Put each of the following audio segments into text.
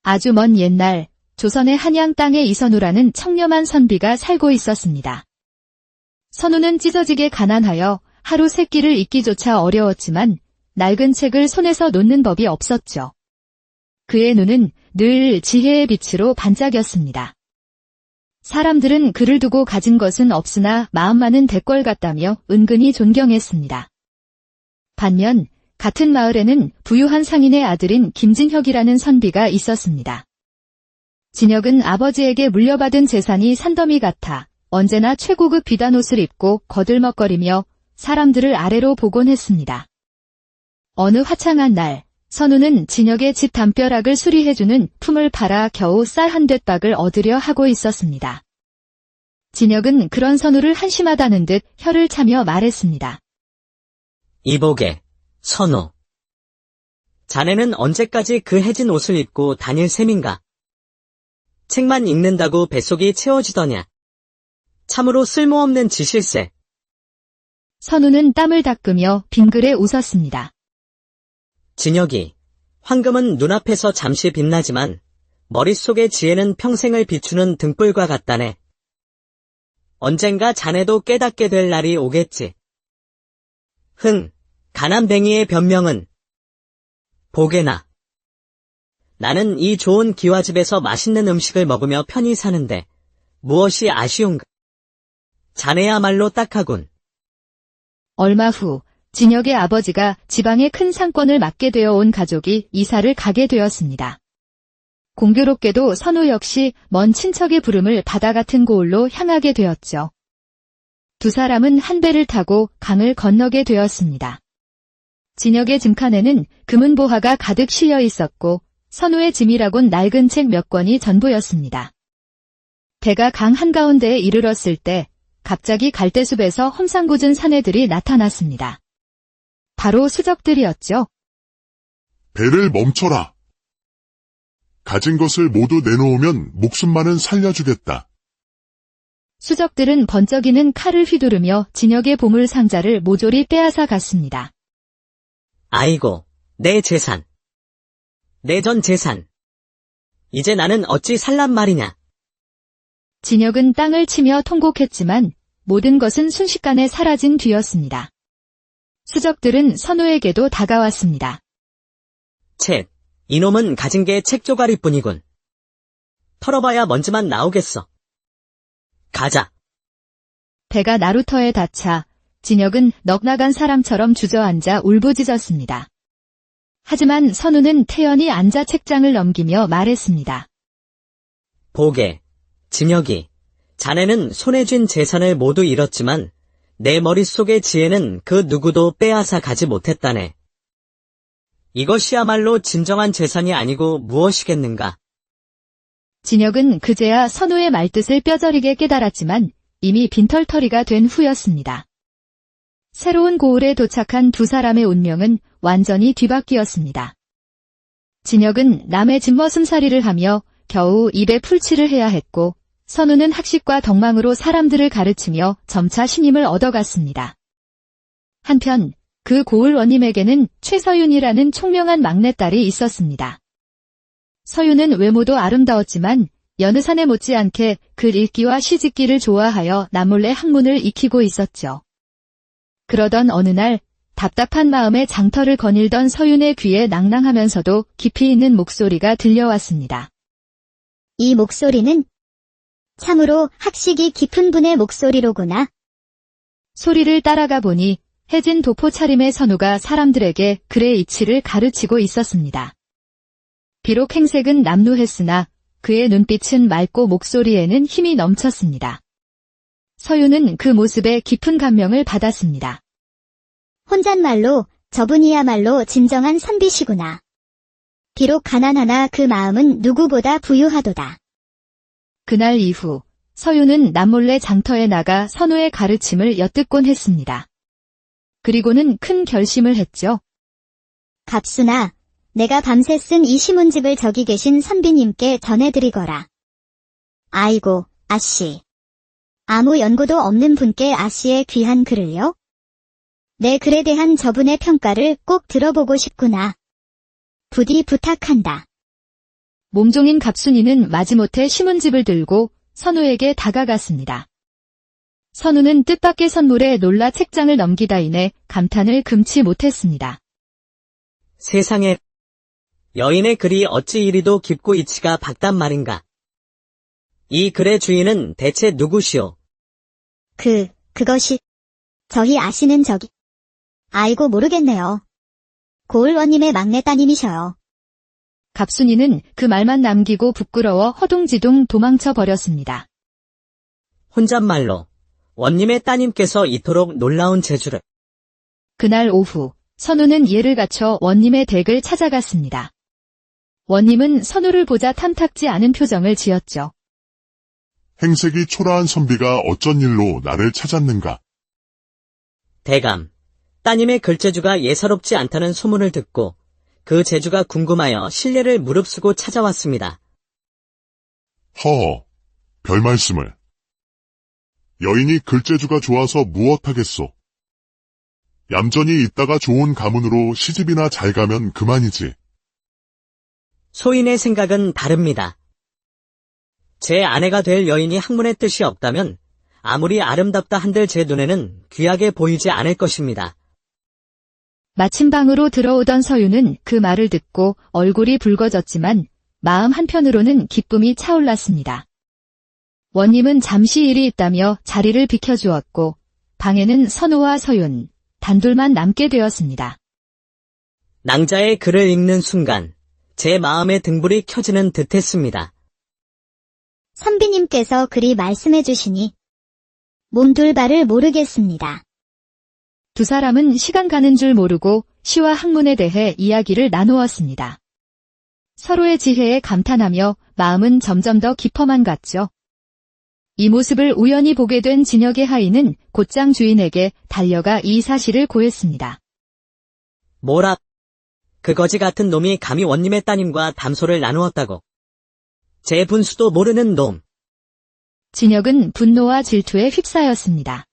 아주 먼 옛날 조선의 한양 땅에 이선우라는 청렴한 선비가 살고 있었습니다. 선우는 찢어지게 가난하여 하루 세 끼를 잊기조차 어려웠지만 낡은 책을 손에서 놓는 법이 없었죠. 그의 눈은 늘 지혜의 빛으로 반짝였습니다. 사람들은 그를 두고 가진 것은 없으나 마음만은 대궐 같다며 은근히 존경했습니다. 반면 같은 마을에는 부유한 상인의 아들인 김진혁이라는 선비가 있었습니다. 진혁은 아버지에게 물려받은 재산이 산더미 같아 언제나 최고급 비단 옷을 입고 거들먹거리며 사람들을 아래로 보곤 했습니다. 어느 화창한 날, 선우는 진혁의 집 담벼락을 수리해주는 품을 팔아 겨우 쌀 한 뎃박을 얻으려 하고 있었습니다. 진혁은 그런 선우를 한심하다는 듯 혀를 차며 말했습니다. 이보게, 선우. 자네는 언제까지 그 해진 옷을 입고 다닐 셈인가? 책만 읽는다고 뱃속이 채워지더냐? 참으로 쓸모없는 짓일세. 선우는 땀을 닦으며 빙그레 웃었습니다. 진혁이, 황금은 눈앞에서 잠시 빛나지만 머릿속의 지혜는 평생을 비추는 등불과 같다네. 언젠가 자네도 깨닫게 될 날이 오겠지. 가난뱅이의 변명은 보게나. 나는 이 좋은 기와집에서 맛있는 음식을 먹으며 편히 사는데 무엇이 아쉬운가? 자네야말로 딱하군. 얼마 후 진혁의 아버지가 지방의 큰 상권을 맡게 되어 온 가족이 이사를 가게 되었습니다. 공교롭게도 선우 역시 먼 친척의 부름을 바다 같은 고을로 향하게 되었죠. 두 사람은 한 배를 타고 강을 건너게 되었습니다. 진혁의 짐칸에는 금은보화가 가득 실려 있었고 선우의 짐이라곤 낡은 책 몇 권이 전부였습니다. 배가 강 한가운데에 이르렀을 때 갑자기 갈대숲에서 험상궂은 사내들이 나타났습니다. 바로 수적들이었죠. 배를 멈춰라. 가진 것을 모두 내놓으면 목숨만은 살려주겠다. 수적들은 번쩍이는 칼을 휘두르며 진혁의 보물 상자를 모조리 빼앗아 갔습니다. 아이고, 내 재산. 내 전 재산. 이제 나는 어찌 살란 말이냐. 진혁은 땅을 치며 통곡했지만 모든 것은 순식간에 사라진 뒤였습니다. 수적들은 선우에게도 다가왔습니다. 쳇, 이놈은 가진 게 책 조가리뿐이군. 털어봐야 먼지만 나오겠어. 가자. 배가 나루터에 닿자 진혁은 넋나간 사람처럼 주저앉아 울부짖었습니다. 하지만 선우는 태연히 앉아 책장을 넘기며 말했습니다. 보게, 진혁이, 자네는 손에 쥔 재산을 모두 잃었지만 내 머릿속의 지혜는 그 누구도 빼앗아 가지 못했다네. 이것이야말로 진정한 재산이 아니고 무엇이겠는가. 진혁은 그제야 선우의 말뜻을 뼈저리게 깨달았지만 이미 빈털터리가 된 후였습니다. 새로운 고을에 도착한 두 사람의 운명은 완전히 뒤바뀌었습니다. 진혁은 남의 집머슴살이를 하며 겨우 입에 풀칠을 해야 했고 선우는 학식과 덕망으로 사람들을 가르치며 점차 신임을 얻어갔습니다. 한편 그 고을 원님에게는 최서윤이라는 총명한 막내딸이 있었습니다. 서윤은 외모도 아름다웠지만 여느 사내 못지않게 글 읽기와 시짓기를 좋아하여 남몰래 학문을 익히고 있었죠. 그러던 어느 날 답답한 마음에 장터를 거닐던 서윤의 귀에 낭낭하면서도 깊이 있는 목소리가 들려왔습니다. 이 목소리는 참으로 학식이 깊은 분의 목소리로구나. 소리를 따라가 보니 해진 도포 차림의 선우가 사람들에게 글의 이치를 가르치고 있었습니다. 비록 행색은 남루했으나 그의 눈빛은 맑고 목소리에는 힘이 넘쳤습니다. 서윤은 그 모습에 깊은 감명을 받았습니다. 혼잣말로 저분이야말로 진정한 선비시구나. 비록 가난하나 그 마음은 누구보다 부유하도다. 그날 이후 서윤은 남몰래 장터에 나가 선우의 가르침을 엿듣곤 했습니다. 그리고는 큰 결심을 했죠. 갑수나 내가 밤새 쓴 이 시문집을 저기 계신 선비님께 전해드리거라. 아이고, 아씨. 아무 연고도 없는 분께 아씨의 귀한 글을요? 내 글에 대한 저분의 평가를 꼭 들어보고 싶구나. 부디 부탁한다. 몸종인 갑순이는 마지못해 신문집을 들고 선우에게 다가갔습니다. 선우는 뜻밖의 선물에 놀라 책장을 넘기다 인해 감탄을 금치 못했습니다. 세상에, 여인의 글이 어찌 이리도 깊고 이치가 밝단 말인가. 이 글의 주인은 대체 누구시오? 그것이, 저희 아시는 저기. 아이고 모르겠네요. 고을원님의 막내 따님이셔요. 갑순이는 그 말만 남기고 부끄러워 허둥지둥 도망쳐 버렸습니다. 혼잣말로 원님의 따님께서 이토록 놀라운 재주를. 그날 오후, 선우는 예를 갖춰 원님의 댁을 찾아갔습니다. 원님은 선우를 보자 탐탁지 않은 표정을 지었죠. 행색이 초라한 선비가 어쩐 일로 나를 찾았는가? 대감, 따님의 글재주가 예사롭지 않다는 소문을 듣고 그 재주가 궁금하여 실례를 무릅쓰고 찾아왔습니다. 허허, 별 말씀을. 여인이 글재주가 좋아서 무엇하겠소? 얌전히 있다가 좋은 가문으로 시집이나 잘 가면 그만이지. 소인의 생각은 다릅니다. 제 아내가 될 여인이 학문의 뜻이 없다면 아무리 아름답다 한들 제 눈에는 귀하게 보이지 않을 것입니다. 마침 방으로 들어오던 서유는 그 말을 듣고 얼굴이 붉어졌지만 마음 한편으로는 기쁨이 차올랐습니다. 원님은 잠시 일이 있다며 자리를 비켜주었고 방에는 선우와 서윤, 단둘만 남게 되었습니다. 낭자의 글을 읽는 순간 제 마음의 등불이 켜지는 듯했습니다. 선비님께서 그리 말씀해 주시니 몸둘 바를 모르겠습니다. 두 사람은 시간 가는 줄 모르고 시와 학문에 대해 이야기를 나누었습니다. 서로의 지혜에 감탄하며 마음은 점점 더 깊어만 갔죠. 이 모습을 우연히 보게 된 진혁의 하인은 곧장 주인에게 달려가 이 사실을 고했습니다. 뭐라? 그 거지 같은 놈이 감히 원님의 따님과 담소를 나누었다고. 제 분수도 모르는 놈. 진혁은 분노와 질투에 휩싸였습니다.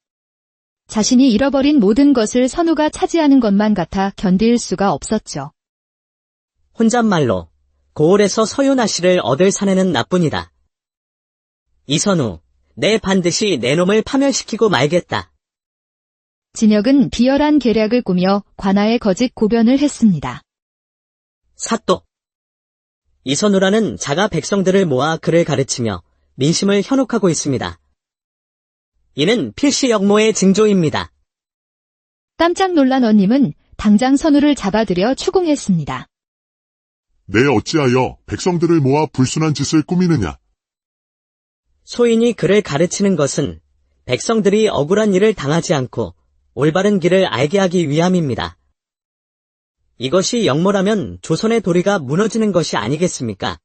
자신이 잃어버린 모든 것을 선우가 차지하는 것만 같아 견딜 수가 없었죠. 혼잣말로 고을에서 서윤아 씨를 얻을 사내는 나뿐이다. 이선우, 내 반드시 내 놈을 파멸시키고 말겠다. 진혁은 비열한 계략을 꾸며 관아에 거짓 고변을 했습니다. 사또. 이선우라는 자가 백성들을 모아 글을 가르치며 민심을 현혹하고 있습니다. 이는 필시 역모의 징조입니다. 깜짝 놀란 원님은 당장 선우를 잡아들여 추궁했습니다. 내 어찌하여 백성들을 모아 불순한 짓을 꾸미느냐? 소인이 글을 가르치는 것은 백성들이 억울한 일을 당하지 않고 올바른 길을 알게 하기 위함입니다. 이것이 역모라면 조선의 도리가 무너지는 것이 아니겠습니까?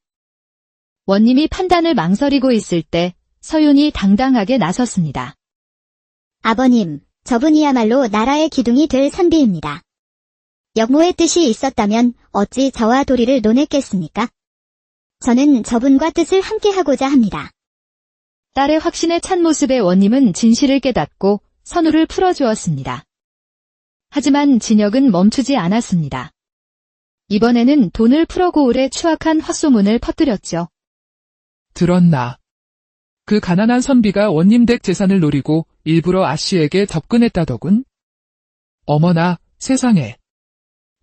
원님이 판단을 망설이고 있을 때 서윤이 당당하게 나섰습니다. 아버님, 저분이야말로 나라의 기둥이 될 선비입니다. 역모의 뜻이 있었다면 어찌 저와 도리를 논했겠습니까? 저는 저분과 뜻을 함께하고자 합니다. 딸의 확신에 찬 모습의 원님은 진실을 깨닫고 선우를 풀어주었습니다. 하지만 진혁은 멈추지 않았습니다. 이번에는 돈을 풀어 고을에 추악한 헛소문을 퍼뜨렸죠. 들었나? 그 가난한 선비가 원님 댁 재산을 노리고 일부러 아씨에게 접근했다더군. 어머나, 세상에.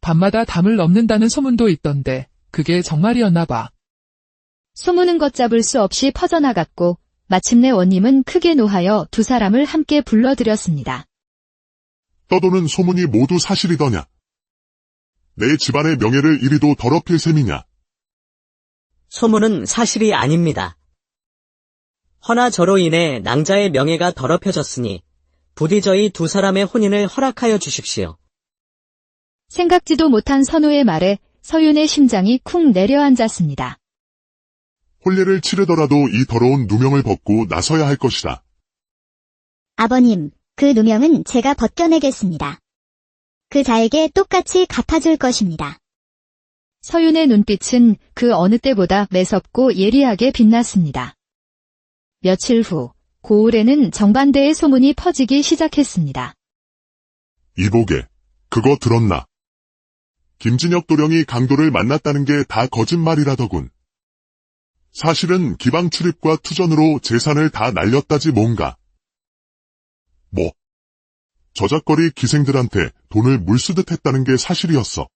밤마다 담을 넘는다는 소문도 있던데 그게 정말이었나 봐. 소문은 걷잡을 수 없이 퍼져나갔고 마침내 원님은 크게 노하여 두 사람을 함께 불러들였습니다. 떠도는 소문이 모두 사실이더냐? 내 집안의 명예를 이리도 더럽힐 셈이냐? 소문은 사실이 아닙니다. 허나 저로 인해 낭자의 명예가 더럽혀졌으니 부디 저희 두 사람의 혼인을 허락하여 주십시오. 생각지도 못한 선우의 말에 서윤의 심장이 쿵 내려앉았습니다. 혼례를 치르더라도 이 더러운 누명을 벗고 나서야 할 것이다. 아버님, 그 누명은 제가 벗겨내겠습니다. 그 자에게 똑같이 갚아줄 것입니다. 서윤의 눈빛은 그 어느 때보다 매섭고 예리하게 빛났습니다. 며칠 후 고을에는 정반대의 소문이 퍼지기 시작했습니다. 이보게, 그거 들었나? 김진혁 도령이 강도를 만났다는 게 다 거짓말이라더군. 사실은 기방 출입과 투전으로 재산을 다 날렸다지 뭔가. 뭐, 저작거리 기생들한테 돈을 물쓰듯 했다는 게 사실이었어.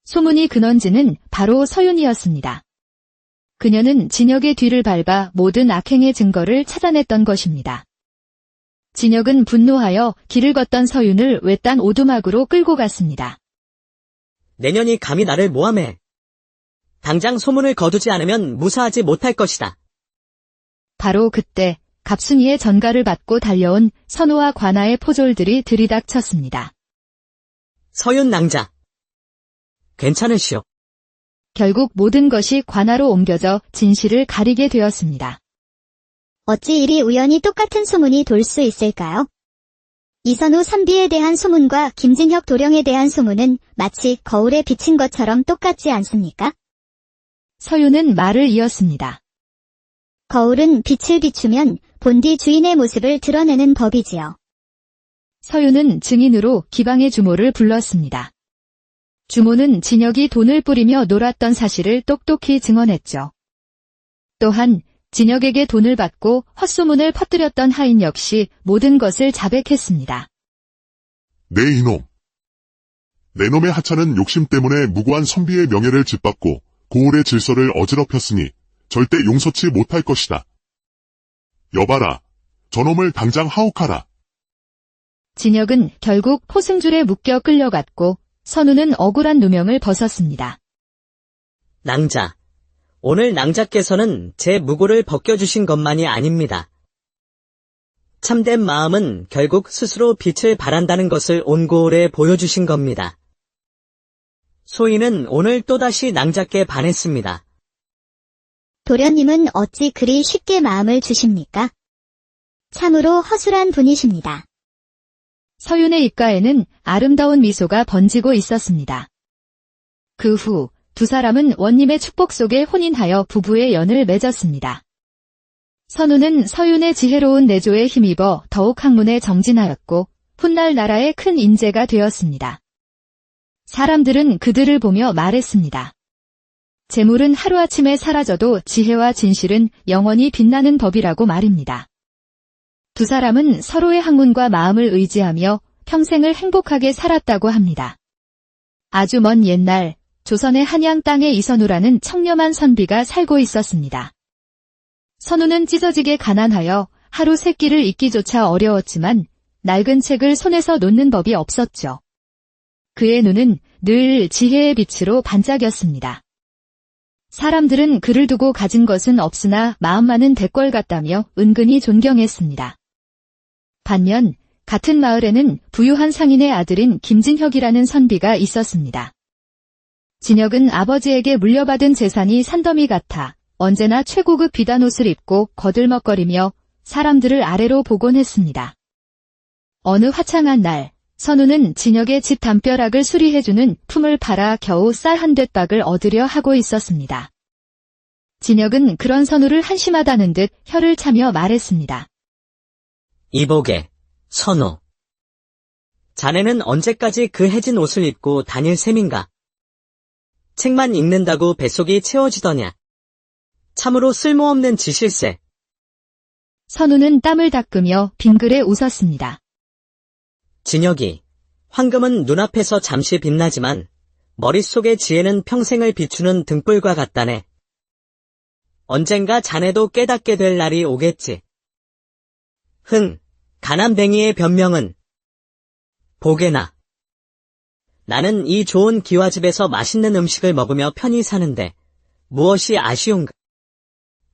소문이 근원지는 바로 서윤이었습니다. 그녀는 진혁의 뒤를 밟아 모든 악행의 증거를 찾아냈던 것입니다. 진혁은 분노하여 길을 걷던 서윤을 외딴 오두막으로 끌고 갔습니다. 내년이 감히 나를 모함해. 당장 소문을 거두지 않으면 무사하지 못할 것이다. 바로 그때 갑순이의 전가를 받고 달려온 선우와 관아의 포졸들이 들이닥쳤습니다. 서윤 낭자. 괜찮으시오. 결국 모든 것이 관아로 옮겨져 진실을 가리게 되었습니다. 어찌 이리 우연히 똑같은 소문이 돌 수 있을까요? 이선우 선비에 대한 소문과 김진혁 도령에 대한 소문은 마치 거울에 비친 것처럼 똑같지 않습니까? 서윤은 말을 이었습니다. 거울은 빛을 비추면 본디 주인의 모습을 드러내는 법이지요. 서윤은 증인으로 기방의 주모를 불렀습니다. 주모는 진혁이 돈을 뿌리며 놀았던 사실을 똑똑히 증언했죠. 또한 진혁에게 돈을 받고 헛소문을 퍼뜨렸던 하인 역시 모든 것을 자백했습니다. 내 이놈. 내 놈의 하찮은 욕심 때문에 무고한 선비의 명예를 짓밟고 고을의 질서를 어지럽혔으니 절대 용서치 못할 것이다. 여봐라. 저놈을 당장 하옥하라. 진혁은 결국 포승줄에 묶여 끌려갔고 선우는 억울한 누명을 벗었습니다. 낭자. 오늘 낭자께서는 제 무고를 벗겨주신 것만이 아닙니다. 참된 마음은 결국 스스로 빛을 발한다는 것을 온 고을에 보여주신 겁니다. 소인은 오늘 또다시 낭자께 반했습니다. 도련님은 어찌 그리 쉽게 마음을 주십니까? 참으로 허술한 분이십니다. 서윤의 입가에는 아름다운 미소가 번지고 있었습니다. 그 후 두 사람은 원님의 축복 속에 혼인하여 부부의 연을 맺었습니다. 선우는 서윤의 지혜로운 내조에 힘입어 더욱 학문에 정진하였고 훗날 나라의 큰 인재가 되었습니다. 사람들은 그들을 보며 말했습니다. 재물은 하루아침에 사라져도 지혜와 진실은 영원히 빛나는 법이라고 말입니다. 두 사람은 서로의 학문과 마음을 의지하며 평생을 행복하게 살았다고 합니다. 아주 먼 옛날 조선의 한양 땅에 이선우라는 청렴한 선비가 살고 있었습니다. 선우는 찢어지게 가난하여 하루 세 끼를 잊기조차 어려웠지만 낡은 책을 손에서 놓는 법이 없었죠. 그의 눈은 늘 지혜의 빛으로 반짝였습니다. 사람들은 그를 두고 가진 것은 없으나 마음만은 대궐 같다며 은근히 존경했습니다. 반면 같은 마을에는 부유한 상인의 아들인 김진혁이라는 선비가 있었습니다. 진혁은 아버지에게 물려받은 재산이 산더미 같아 언제나 최고급 비단 옷을 입고 거들먹거리며 사람들을 아래로 보곤 했습니다. 어느 화창한 날, 선우는 진혁의 집 담벼락을 수리해주는 품을 팔아 겨우 쌀 한 뎃박을 얻으려 하고 있었습니다. 진혁은 그런 선우를 한심하다는 듯 혀를 차며 말했습니다. 이보게, 선우. 자네는 언제까지 그 해진 옷을 입고 다닐 셈인가? 책만 읽는다고 뱃속이 채워지더냐? 참으로 쓸모없는 짓일세. 선우는 땀을 닦으며 빙그레 웃었습니다. 진혁이, 황금은 눈앞에서 잠시 빛나지만 머릿속의 지혜는 평생을 비추는 등불과 같다네. 언젠가 자네도 깨닫게 될 날이 오겠지. 가난뱅이의 변명은 보게나. 나는 이 좋은 기와집에서 맛있는 음식을 먹으며 편히 사는데 무엇이 아쉬운가?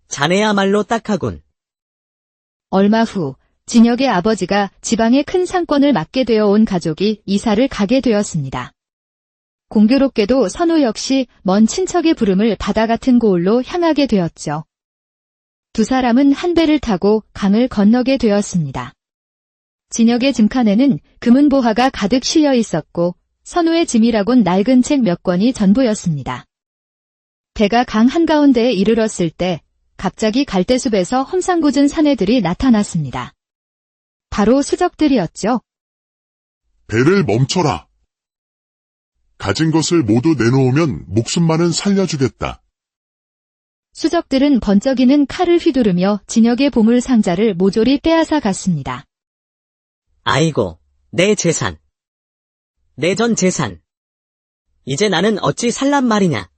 자네야말로 딱하군. 얼마 후 진혁의 아버지가 지방의 큰 상권을 맡게 되어 온 가족이 이사를 가게 되었습니다. 공교롭게도 선우 역시 먼 친척의 부름을 바다 같은 고을로 향하게 되었죠. 두 사람은 한 배를 타고 강을 건너게 되었습니다. 진혁의 짐칸에는 금은보화가 가득 실려 있었고 선우의 짐이라곤 낡은 책 몇 권이 전부였습니다. 배가 강 한가운데에 이르렀을 때 갑자기 갈대숲에서 험상궂은 사내들이 나타났습니다. 바로 수적들이었죠. 배를 멈춰라. 가진 것을 모두 내놓으면 목숨만은 살려주겠다. 수적들은 번쩍이는 칼을 휘두르며 진혁의 보물 상자를 모조리 빼앗아 갔습니다. 아이고, 내 재산. 내 전 재산. 이제 나는 어찌 살란 말이냐.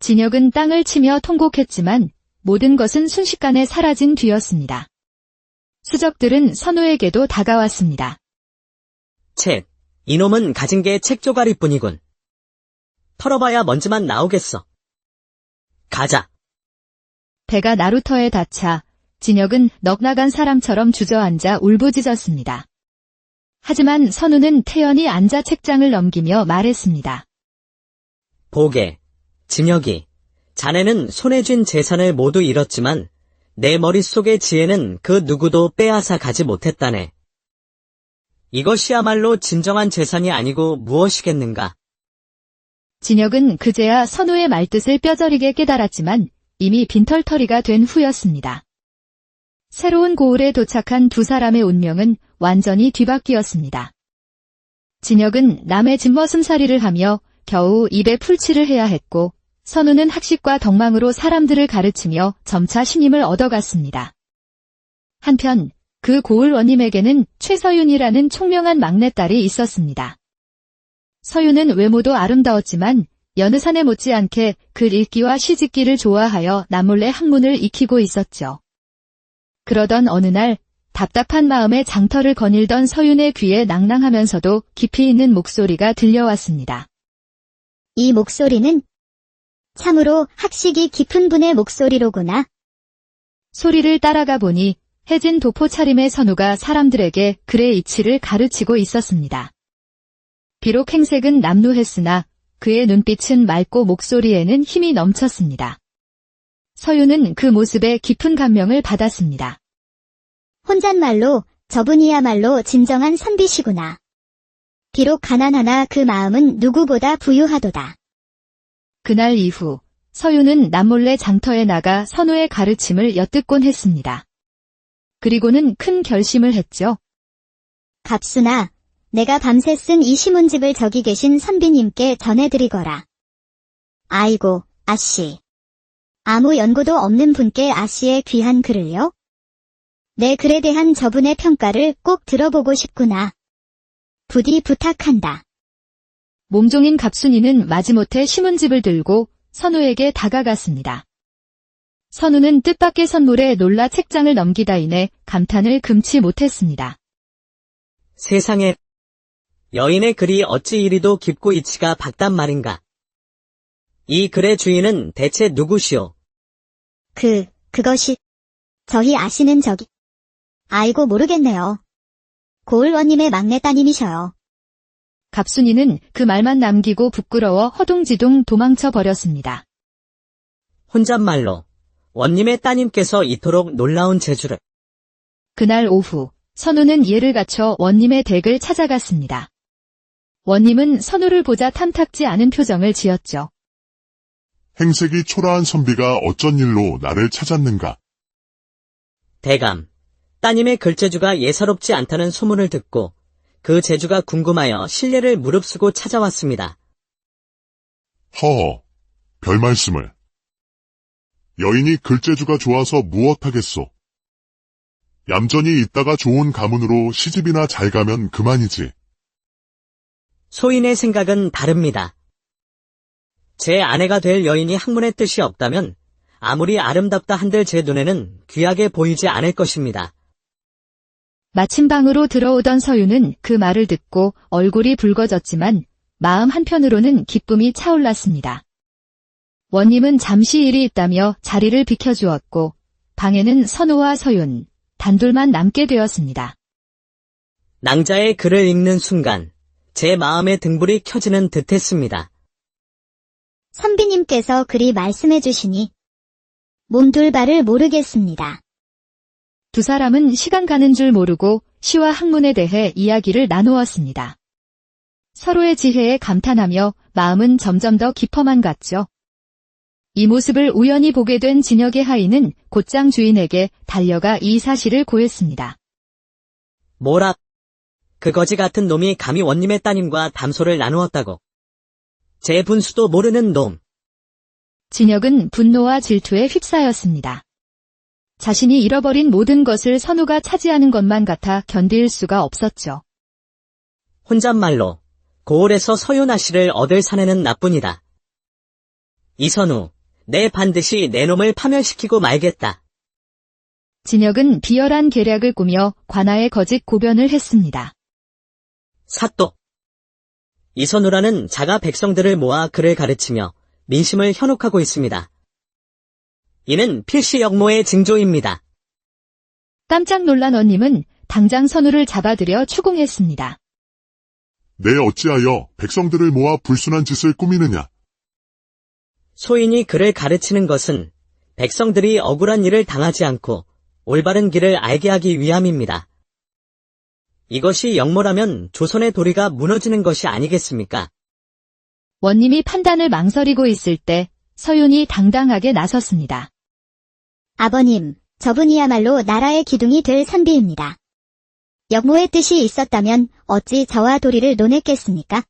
진혁은 땅을 치며 통곡했지만 모든 것은 순식간에 사라진 뒤였습니다. 수적들은 선우에게도 다가왔습니다. 쳇, 이놈은 가진 게 책 조가리뿐이군. 털어봐야 먼지만 나오겠어. 가자. 배가 나루터에 닿자 진혁은 넋나간 사람처럼 주저앉아 울부짖었습니다. 하지만 선우는 태연히 앉아 책장을 넘기며 말했습니다. 보게, 진혁이, 자네는 손에 쥔 재산을 모두 잃었지만 내 머릿속의 지혜는 그 누구도 빼앗아 가지 못했다네. 이것이야말로 진정한 재산이 아니고 무엇이겠는가. 진혁은 그제야 선우의 말뜻을 뼈저리게 깨달았지만 이미 빈털터리가 된 후였습니다. 새로운 고을에 도착한 두 사람의 운명은 완전히 뒤바뀌었습니다. 진혁은 남의 집머슴살이를 하며 겨우 입에 풀칠을 해야 했고 선우는 학식과 덕망으로 사람들을 가르치며 점차 신임을 얻어갔습니다. 한편 그 고을 원님에게는 최서윤이라는 총명한 막내딸이 있었습니다. 서윤은 외모도 아름다웠지만 여느 사내 못지않게 글 읽기와 시짓기를 좋아하여 남몰래 학문을 익히고 있었죠. 그러던 어느 날 답답한 마음에 장터를 거닐던 서윤의 귀에 낭낭하면서도 깊이 있는 목소리가 들려왔습니다. 이 목소리는 참으로 학식이 깊은 분의 목소리로구나. 소리를 따라가 보니 해진 도포 차림의 선우가 사람들에게 글의 이치를 가르치고 있었습니다. 비록 행색은 남루했으나 그의 눈빛은 맑고 목소리에는 힘이 넘쳤습니다. 서윤은 그 모습에 깊은 감명을 받았습니다. 혼잣말로 저분이야말로 진정한 선비시구나. 비록 가난하나 그 마음은 누구보다 부유하도다. 그날 이후 서윤은 남몰래 장터에 나가 선우의 가르침을 엿듣곤 했습니다. 그리고는 큰 결심을 했죠. 갑순아, 내가 밤새 쓴 이 시문집을 저기 계신 선비님께 전해드리거라. 아이고, 아씨. 아무 연고도 없는 분께 아씨의 귀한 글을요? 내 글에 대한 저분의 평가를 꼭 들어보고 싶구나. 부디 부탁한다. 몸종인 갑순이는 마지못해 시문집을 들고 선우에게 다가갔습니다. 선우는 뜻밖의 선물에 놀라 책장을 넘기다 인해 감탄을 금치 못했습니다. 세상에, 여인의 글이 어찌 이리도 깊고 이치가 밝단 말인가. 이 글의 주인은 대체 누구시오? 그것이, 저희 아시는 저기. 아이고 모르겠네요. 고을원님의 막내 따님이셔요. 갑순이는 그 말만 남기고 부끄러워 허둥지둥 도망쳐 버렸습니다. 혼잣말로 원님의 따님께서 이토록 놀라운 재주를. 그날 오후 선우는 예를 갖춰 원님의 댁을 찾아갔습니다. 원님은 선우를 보자 탐탁지 않은 표정을 지었죠. 행색이 초라한 선비가 어쩐 일로 나를 찾았는가. 대감, 따님의 글재주가 예사롭지 않다는 소문을 듣고 그 재주가 궁금하여 신뢰를 무릅쓰고 찾아왔습니다. 허허, 별 말씀을. 여인이 글재주가 좋아서 무엇하겠소. 얌전히 있다가 좋은 가문으로 시집이나 잘 가면 그만이지. 소인의 생각은 다릅니다. 제 아내가 될 여인이 학문의 뜻이 없다면 아무리 아름답다 한들 제 눈에는 귀하게 보이지 않을 것입니다. 마침 방으로 들어오던 서윤은 그 말을 듣고 얼굴이 붉어졌지만 마음 한편으로는 기쁨이 차올랐습니다. 원님은 잠시 일이 있다며 자리를 비켜주었고 방에는 선우와 서윤, 단둘만 남게 되었습니다. 낭자의 글을 읽는 순간 제 마음의 등불이 켜지는 듯했습니다. 선비님께서 그리 말씀해 주시니 몸둘 바를 모르겠습니다. 두 사람은 시간 가는 줄 모르고 시와 학문에 대해 이야기를 나누었습니다. 서로의 지혜에 감탄하며 마음은 점점 더 깊어만 갔죠. 이 모습을 우연히 보게 된 진혁의 하인은 곧장 주인에게 달려가 이 사실을 고했습니다. 뭐라? 그 거지 같은 놈이 감히 원님의 따님과 담소를 나누었다고. 제 분수도 모르는 놈. 진혁은 분노와 질투에 휩싸였습니다. 자신이 잃어버린 모든 것을 선우가 차지하는 것만 같아 견딜 수가 없었죠. 혼잣말로 고을에서 서윤아 씨를 얻을 사내는 나뿐이다. 이선우, 내 반드시 내 놈을 파멸시키고 말겠다. 진혁은 비열한 계략을 꾸며 관아에 거짓 고변을 했습니다. 사또. 이선우라는 자가 백성들을 모아 그를 가르치며 민심을 현혹하고 있습니다. 이는 필시 역모의 징조입니다. 깜짝 놀란 원님은 당장 선우를 잡아들여 추궁했습니다. 내 어찌하여 백성들을 모아 불순한 짓을 꾸미느냐? 소인이 그를 가르치는 것은 백성들이 억울한 일을 당하지 않고 올바른 길을 알게 하기 위함입니다. 이것이 역모라면 조선의 도리가 무너지는 것이 아니겠습니까? 원님이 판단을 망설이고 있을 때 서윤이 당당하게 나섰습니다. 아버님, 저분이야말로 나라의 기둥이 될 선비입니다. 역모의 뜻이 있었다면 어찌 저와 도리를 논했겠습니까?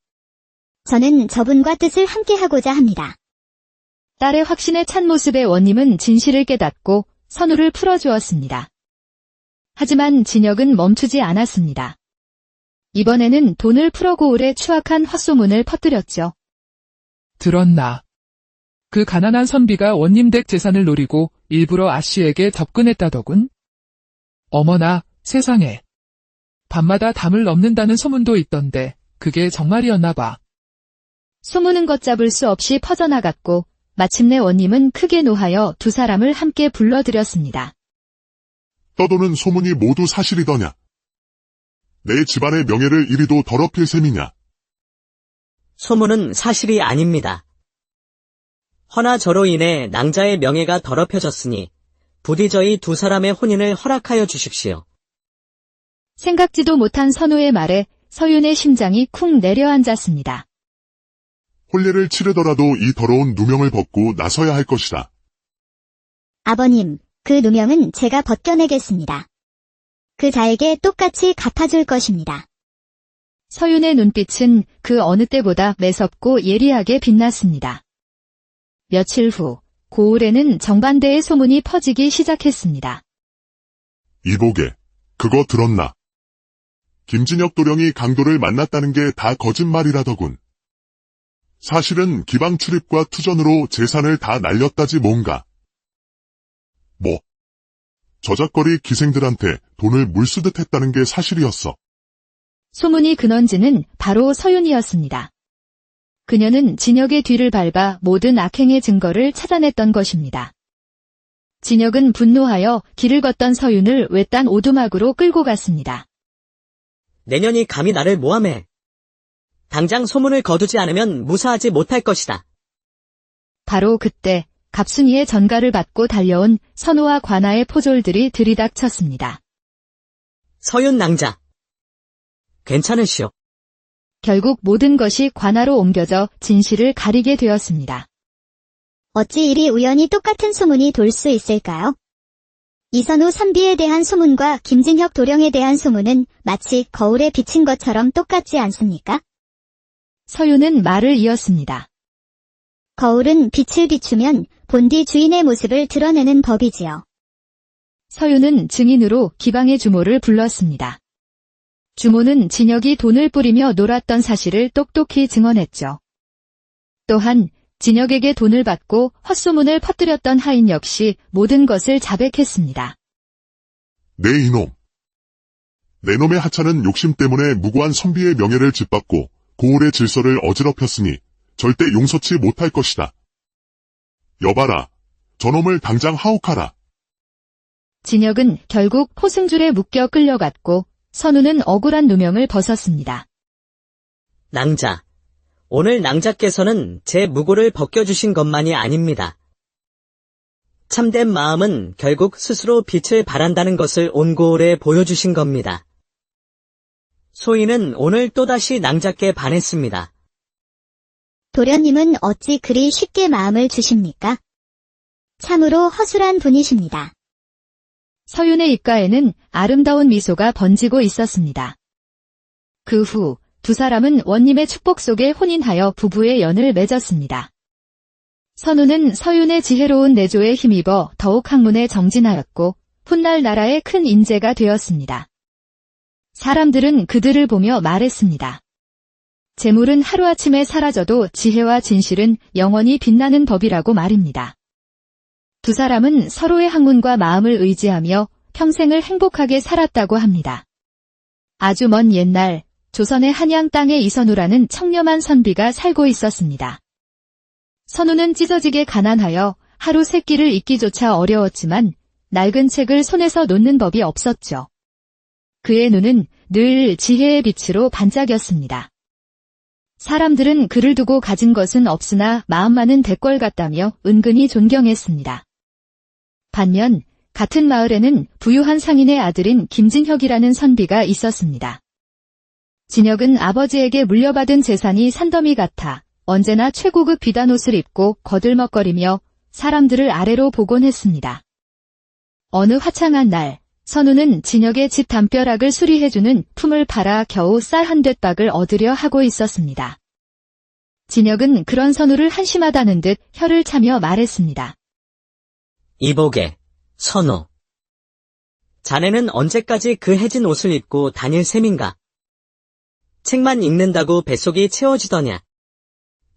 저는 저분과 뜻을 함께하고자 합니다. 딸의 확신에 찬 모습의 원님은 진실을 깨닫고 선우를 풀어주었습니다. 하지만 진혁은 멈추지 않았습니다. 이번에는 돈을 풀어 고을에 추악한 헛소문을 퍼뜨렸죠. 들었나? 그 가난한 선비가 원님 댁 재산을 노리고 일부러 아씨에게 접근했다더군. 어머나, 세상에. 밤마다 담을 넘는다는 소문도 있던데 그게 정말이었나 봐. 소문은 걷잡을 수 없이 퍼져나갔고 마침내 원님은 크게 노하여 두 사람을 함께 불러들였습니다. 떠도는 소문이 모두 사실이더냐? 내 집안의 명예를 이리도 더럽힐 셈이냐? 소문은 사실이 아닙니다. 허나 저로 인해 낭자의 명예가 더럽혀졌으니 부디 저희 두 사람의 혼인을 허락하여 주십시오. 생각지도 못한 선우의 말에 서윤의 심장이 쿵 내려앉았습니다. 혼례를 치르더라도 이 더러운 누명을 벗고 나서야 할 것이다. 아버님, 그 누명은 제가 벗겨내겠습니다. 그 자에게 똑같이 갚아줄 것입니다. 서윤의 눈빛은 그 어느 때보다 매섭고 예리하게 빛났습니다. 며칠 후 고을에는 정반대의 소문이 퍼지기 시작했습니다. 이보게, 그거 들었나? 김진혁 도령이 강도를 만났다는 게 다 거짓말이라더군. 사실은 기방 출입과 투전으로 재산을 다 날렸다지 뭔가. 뭐? 저작거리 기생들한테 돈을 물쓰듯 했다는 게 사실이었어. 소문이 근원지는 바로 서윤이었습니다. 그녀는 진혁의 뒤를 밟아 모든 악행의 증거를 찾아냈던 것입니다. 진혁은 분노하여 길을 걷던 서윤을 외딴 오두막으로 끌고 갔습니다. 내년이 감히 나를 모함해. 당장 소문을 거두지 않으면 무사하지 못할 것이다. 바로 그때 갑순이의 전가를 받고 달려온 선우와 관아의 포졸들이 들이닥쳤습니다. 서윤 낭자. 괜찮으시오. 결국 모든 것이 관아로 옮겨져 진실을 가리게 되었습니다. 어찌 이리 우연히 똑같은 소문이 돌 수 있을까요? 이선우 선비에 대한 소문과 김진혁 도령에 대한 소문은 마치 거울에 비친 것처럼 똑같지 않습니까? 서윤은 말을 이었습니다. 거울은 빛을 비추면 본디 주인의 모습을 드러내는 법이지요. 서윤은 증인으로 기방의 주모를 불렀습니다. 주모는 진혁이 돈을 뿌리며 놀았던 사실을 똑똑히 증언했죠. 또한 진혁에게 돈을 받고 헛소문을 퍼뜨렸던 하인 역시 모든 것을 자백했습니다. 내 이놈. 내 놈의 하찮은 욕심 때문에 무고한 선비의 명예를 짓밟고 고을의 질서를 어지럽혔으니 절대 용서치 못할 것이다. 여봐라, 저놈을 당장 하옥하라. 진혁은 결국 포승줄에 묶여 끌려갔고 선우는 억울한 누명을 벗었습니다. 낭자. 오늘 낭자께서는 제 무고를 벗겨주신 것만이 아닙니다. 참된 마음은 결국 스스로 빛을 발한다는 것을 온 고을에 보여주신 겁니다. 소인은 오늘 또다시 낭자께 반했습니다. 도련님은 어찌 그리 쉽게 마음을 주십니까? 참으로 허술한 분이십니다. 서윤의 입가에는 아름다운 미소가 번지고 있었습니다. 그 후 두 사람은 원님의 축복 속에 혼인하여 부부의 연을 맺었습니다. 선우는 서윤의 지혜로운 내조에 힘입어 더욱 학문에 정진하였고 훗날 나라의 큰 인재가 되었습니다. 사람들은 그들을 보며 말했습니다. 재물은 하루아침에 사라져도 지혜와 진실은 영원히 빛나는 법이라고 말입니다. 두 사람은 서로의 학문과 마음을 의지하며 평생을 행복하게 살았다고 합니다. 아주 먼 옛날 조선의 한양 땅에 이선우라는 청렴한 선비가 살고 있었습니다. 선우는 찢어지게 가난하여 하루 세 끼를 잊기조차 어려웠지만 낡은 책을 손에서 놓는 법이 없었죠. 그의 눈은 늘 지혜의 빛으로 반짝였습니다. 사람들은 그를 두고 가진 것은 없으나 마음만은 대궐 같다며 은근히 존경했습니다. 반면 같은 마을에는 부유한 상인의 아들인 김진혁이라는 선비가 있었습니다. 진혁은 아버지에게 물려받은 재산이 산더미 같아 언제나 최고급 비단옷을 입고 거들먹거리며 사람들을 아래로 보곤 했습니다. 어느 화창한 날, 선우는 진혁의 집 담벼락을 수리해주는 품을 팔아 겨우 쌀 한 뎃박을 얻으려 하고 있었습니다. 진혁은 그런 선우를 한심하다는 듯 혀를 차며 말했습니다. 이보게, 선우. 자네는 언제까지 그 해진 옷을 입고 다닐 셈인가? 책만 읽는다고 뱃속이 채워지더냐?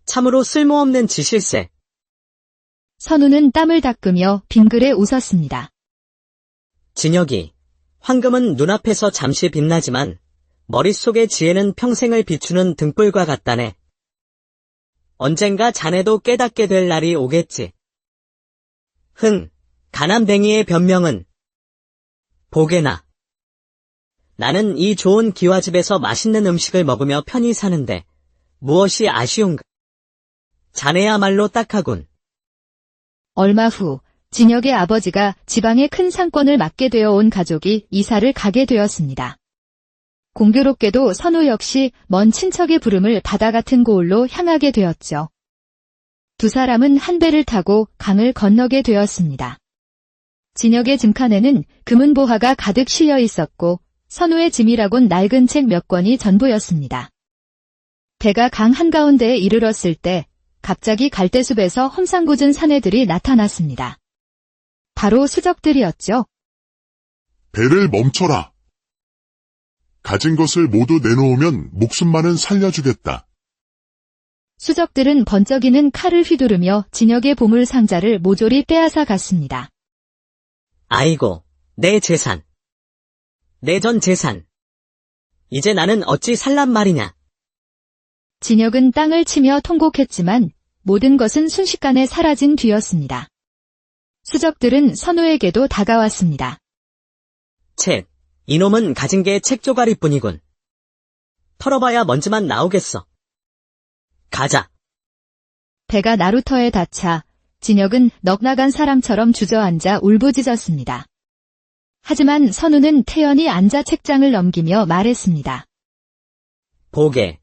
참으로 쓸모없는 짓일세. 선우는 땀을 닦으며 빙그레 웃었습니다. 진혁이, 황금은 눈앞에서 잠시 빛나지만 머릿속의 지혜는 평생을 비추는 등불과 같다네. 언젠가 자네도 깨닫게 될 날이 오겠지. 가난뱅이의 변명은 보게나. 나는 이 좋은 기와집에서 맛있는 음식을 먹으며 편히 사는데 무엇이 아쉬운가? 자네야말로 딱하군. 얼마 후 진혁의 아버지가 지방의 큰 상권을 맡게 되어 온 가족이 이사를 가게 되었습니다. 공교롭게도 선우 역시 먼 친척의 부름을 바다 같은 고을로 향하게 되었죠. 두 사람은 한 배를 타고 강을 건너게 되었습니다. 진혁의 짐칸에는 금은보화가 가득 실려 있었고 선우의 짐이라곤 낡은 책 몇 권이 전부였습니다. 배가 강 한가운데에 이르렀을 때 갑자기 갈대숲에서 험상궂은 사내들이 나타났습니다. 바로 수적들이었죠. 배를 멈춰라. 가진 것을 모두 내놓으면 목숨만은 살려주겠다. 수적들은 번쩍이는 칼을 휘두르며 진혁의 보물 상자를 모조리 빼앗아 갔습니다. 아이고, 내 재산. 내 전 재산. 이제 나는 어찌 살란 말이냐. 진혁은 땅을 치며 통곡했지만 모든 것은 순식간에 사라진 뒤였습니다. 수적들은 선우에게도 다가왔습니다. 책, 이놈은 가진 게 책 조가리뿐이군. 털어봐야 먼지만 나오겠어. 가자. 배가 나루터에 닿자 진혁은 넋나간 사람처럼 주저앉아 울부짖었습니다. 하지만 선우는 태연히 앉아 책장을 넘기며 말했습니다. 보게,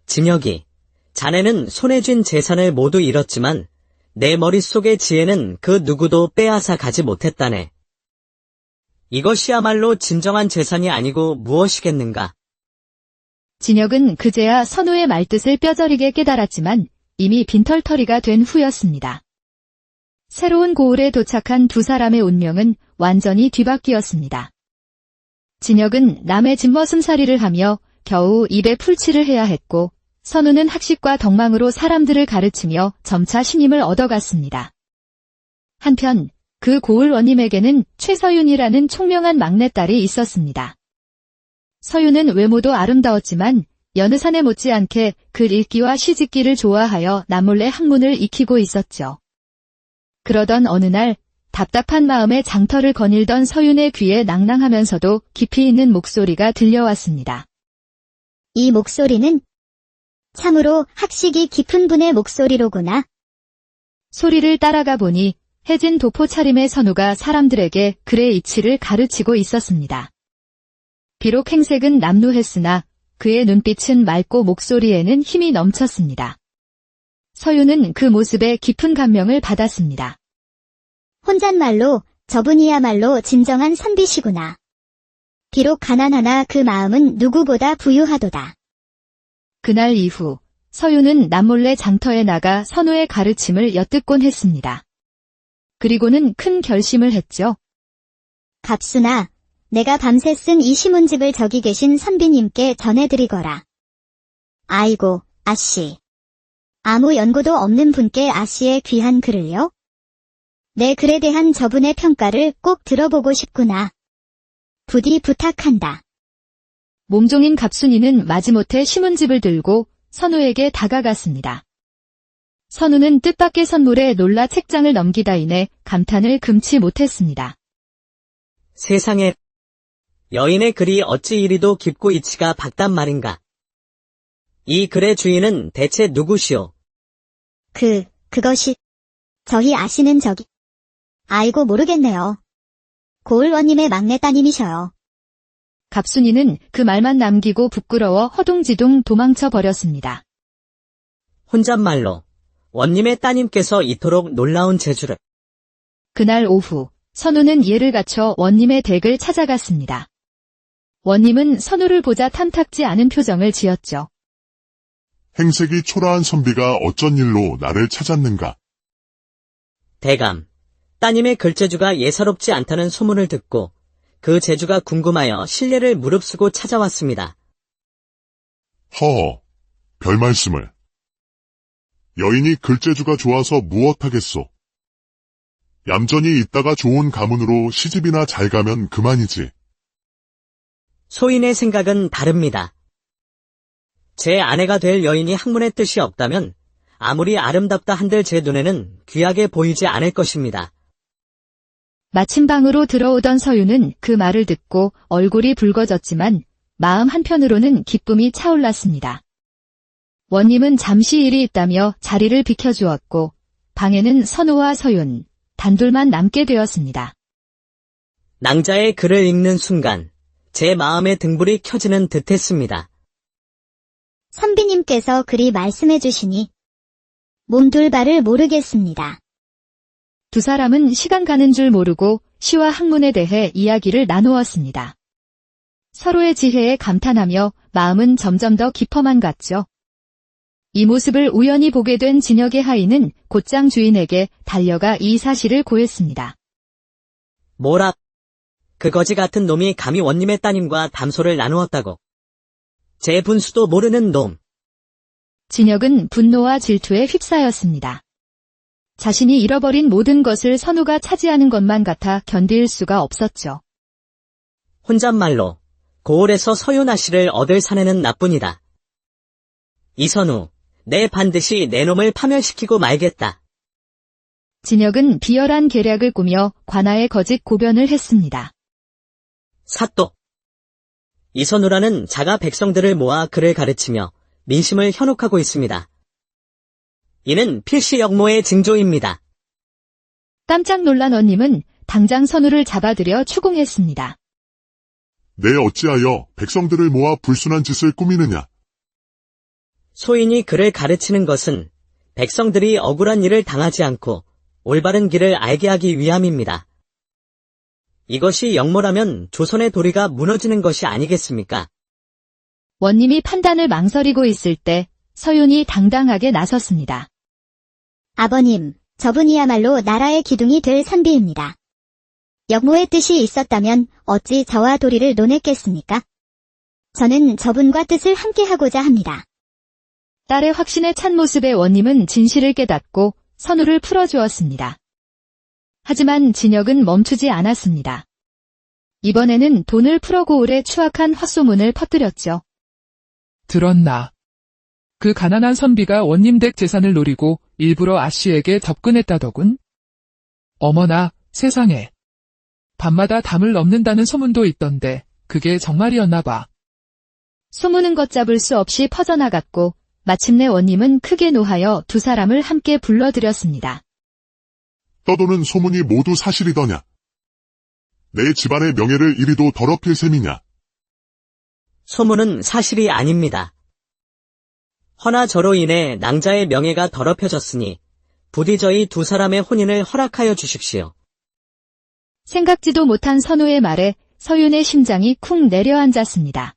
진혁이, 자네는 손에 쥔 재산을 모두 잃었지만 내 머릿속의 지혜는 그 누구도 빼앗아 가지 못했다네. 이것이야말로 진정한 재산이 아니고 무엇이겠는가. 진혁은 그제야 선우의 말뜻을 뼈저리게 깨달았지만 이미 빈털터리가 된 후였습니다. 새로운 고을에 도착한 두 사람의 운명은 완전히 뒤바뀌었습니다. 진혁은 남의 집머슴살이를 하며 겨우 입에 풀칠을 해야 했고 선우는 학식과 덕망으로 사람들을 가르치며 점차 신임을 얻어갔습니다. 한편 그 고을 원님에게는 최서윤이라는 총명한 막내딸이 있었습니다. 서윤은 외모도 아름다웠지만 여느 사내 못지않게 글 읽기와 시짓기를 좋아하여 남몰래 학문을 익히고 있었죠. 그러던 어느 날 답답한 마음에 장터를 거닐던 서윤의 귀에 낭낭하면서도 깊이 있는 목소리가 들려왔습니다. 이 목소리는 참으로 학식이 깊은 분의 목소리로구나. 소리를 따라가 보니 해진 도포 차림의 선우가 사람들에게 글의 이치를 가르치고 있었습니다. 비록 행색은 남루했으나 그의 눈빛은 맑고 목소리에는 힘이 넘쳤습니다. 서윤은 그 모습에 깊은 감명을 받았습니다. 혼잣말로 저분이야말로 진정한 선비시구나. 비록 가난하나 그 마음은 누구보다 부유하도다. 그날 이후 서윤은 남몰래 장터에 나가 선우의 가르침을 엿듣곤 했습니다. 그리고는 큰 결심을 했죠. 갑순아, 내가 밤새 쓴 이 시문집을 저기 계신 선비님께 전해드리거라. 아이고, 아씨. 아무 연고도 없는 분께 아씨의 귀한 글을요? 내 글에 대한 저분의 평가를 꼭 들어보고 싶구나. 부디 부탁한다. 몸종인 갑순이는 마지못해 시문집을 들고 선우에게 다가갔습니다. 선우는 뜻밖의 선물에 놀라 책장을 넘기다이내 감탄을 금치 못했습니다. 세상에, 여인의 글이 어찌 이리도 깊고 이치가 밝단 말인가. 이 글의 주인은 대체 누구시오? 그것이, 저희 아씨는 저기. 아이고 모르겠네요. 고을원님의 막내 따님이셔요. 갑순이는 그 말만 남기고 부끄러워 허둥지둥 도망쳐 버렸습니다. 혼잣말로 원님의 따님께서 이토록 놀라운 재주를. 그날 오후 선우는 예를 갖춰 원님의 댁을 찾아갔습니다. 원님은 선우를 보자 탐탁지 않은 표정을 지었죠. 행색이 초라한 선비가 어쩐 일로 나를 찾았는가? 대감, 따님의 글재주가 예사롭지 않다는 소문을 듣고 그 재주가 궁금하여 신뢰를 무릅쓰고 찾아왔습니다. 허허, 별 말씀을. 여인이 글재주가 좋아서 무엇하겠소? 얌전히 있다가 좋은 가문으로 시집이나 잘 가면 그만이지. 소인의 생각은 다릅니다. 제 아내가 될 여인이 학문의 뜻이 없다면 아무리 아름답다 한들 제 눈에는 귀하게 보이지 않을 것입니다. 마침 방으로 들어오던 서윤은 그 말을 듣고 얼굴이 붉어졌지만 마음 한편으로는 기쁨이 차올랐습니다. 원님은 잠시 일이 있다며 자리를 비켜주었고 방에는 선우와 서윤, 단둘만 남게 되었습니다. 낭자의 글을 읽는 순간 제 마음의 등불이 켜지는 듯했습니다. 선비님께서 그리 말씀해 주시니 몸둘 바를 모르겠습니다. 두 사람은 시간 가는 줄 모르고 시와 학문에 대해 이야기를 나누었습니다. 서로의 지혜에 감탄하며 마음은 점점 더 깊어만 갔죠. 이 모습을 우연히 보게 된 진혁의 하인은 곧장 주인에게 달려가 이 사실을 고했습니다. 뭐라? 그 거지 같은 놈이 감히 원님의 따님과 담소를 나누었다고. 제 분수도 모르는 놈. 진혁은 분노와 질투에 휩싸였습니다. 자신이 잃어버린 모든 것을 선우가 차지하는 것만 같아 견딜 수가 없었죠. 혼잣말로 고을에서 서윤아 씨를 얻을 사내는 나뿐이다. 이선우, 내 반드시 내 놈을 파멸시키고 말겠다. 진혁은 비열한 계략을 꾸며 관아에 거짓 고변을 했습니다. 사또. 이선우라는 자가 백성들을 모아 그를 가르치며 민심을 현혹하고 있습니다. 이는 필시 역모의 징조입니다. 깜짝 놀란 원님은 당장 선우를 잡아들여 추궁했습니다. 내 어찌하여 백성들을 모아 불순한 짓을 꾸미느냐? 소인이 그를 가르치는 것은 백성들이 억울한 일을 당하지 않고 올바른 길을 알게 하기 위함입니다. 이것이 역모라면 조선의 도리가 무너지는 것이 아니겠습니까? 원님이 판단을 망설이고 있을 때 서윤이 당당하게 나섰습니다. 아버님, 저분이야말로 나라의 기둥이 될 선비입니다. 역모의 뜻이 있었다면 어찌 저와 도리를 논했겠습니까? 저는 저분과 뜻을 함께하고자 합니다. 딸의 확신에 찬 모습의 원님은 진실을 깨닫고 선우를 풀어주었습니다. 하지만 진혁은 멈추지 않았습니다. 이번에는 돈을 풀어 고을에 추악한 헛소문을 퍼뜨렸죠. 들었나? 그 가난한 선비가 원님 댁 재산을 노리고 일부러 아씨에게 접근했다더군. 어머나, 세상에. 밤마다 담을 넘는다는 소문도 있던데 그게 정말이었나 봐. 소문은 걷잡을 수 없이 퍼져나갔고 마침내 원님은 크게 노하여 두 사람을 함께 불러들였습니다. 떠도는 소문이 모두 사실이더냐? 내 집안의 명예를 이리도 더럽힐 셈이냐? 소문은 사실이 아닙니다. 허나 저로 인해 낭자의 명예가 더럽혀졌으니 부디 저희 두 사람의 혼인을 허락하여 주십시오. 생각지도 못한 선우의 말에 서윤의 심장이 쿵 내려앉았습니다.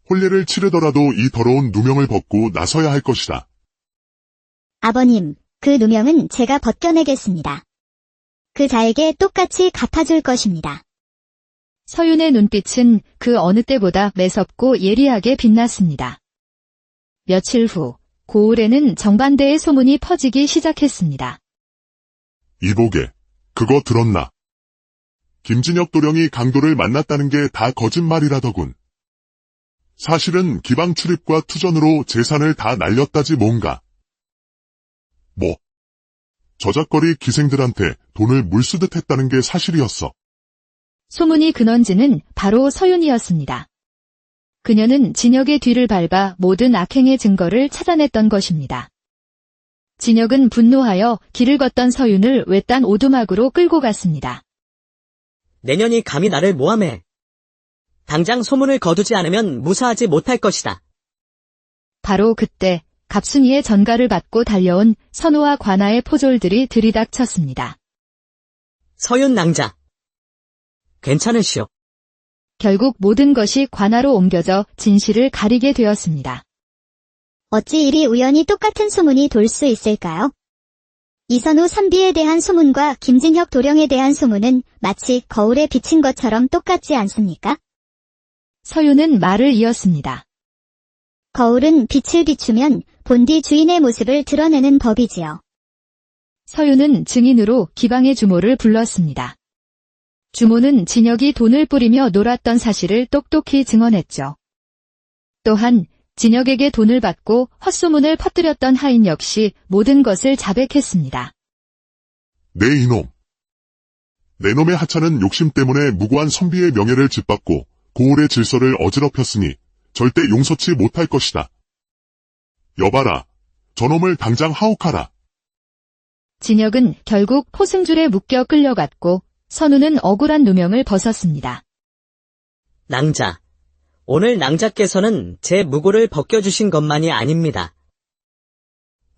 혼례를 치르더라도 이 더러운 누명을 벗고 나서야 할 것이다. 아버님, 그 누명은 제가 벗겨내겠습니다. 그 자에게 똑같이 갚아줄 것입니다. 서윤의 눈빛은 그 어느 때보다 매섭고 예리하게 빛났습니다. 며칠 후, 고을에는 정반대의 소문이 퍼지기 시작했습니다. 이보게, 그거 들었나? 김진혁 도령이 강도를 만났다는 게 다 거짓말이라더군. 사실은 기방 출입과 투전으로 재산을 다 날렸다지 뭔가. 뭐? 저작거리 기생들한테 돈을 물쓰듯 했다는 게 사실이었어. 소문이 근원지는 바로 서윤이었습니다. 그녀는 진혁의 뒤를 밟아 모든 악행의 증거를 찾아냈던 것입니다. 진혁은 분노하여 길을 걷던 서윤을 외딴 오두막으로 끌고 갔습니다. 내년이 감히 나를 모함해. 당장 소문을 거두지 않으면 무사하지 못할 것이다. 바로 그때 갑순이의 전가를 받고 달려온 선우와 관아의 포졸들이 들이닥쳤습니다. 서윤 낭자. 괜찮으시오. 결국 모든 것이 관아로 옮겨져 진실을 가리게 되었습니다. 어찌 이리 우연히 똑같은 소문이 돌 수 있을까요? 이선우 선비에 대한 소문과 김진혁 도령에 대한 소문은 마치 거울에 비친 것처럼 똑같지 않습니까? 서윤은 말을 이었습니다. 거울은 빛을 비추면 본디 주인의 모습을 드러내는 법이지요. 서윤은 증인으로 기방의 주모를 불렀습니다. 주모는 진혁이 돈을 뿌리며 놀았던 사실을 똑똑히 증언했죠. 또한 진혁에게 돈을 받고 헛소문을 퍼뜨렸던 하인 역시 모든 것을 자백했습니다. 네 이놈. 내 놈의 하찮은 욕심 때문에 무고한 선비의 명예를 짓밟고 고을의 질서를 어지럽혔으니 절대 용서치 못할 것이다. 여봐라. 저놈을 당장 하옥하라. 진혁은 결국 포승줄에 묶여 끌려갔고 선우는 억울한 누명을 벗었습니다. 낭자. 오늘 낭자께서는 제 무고를 벗겨주신 것만이 아닙니다.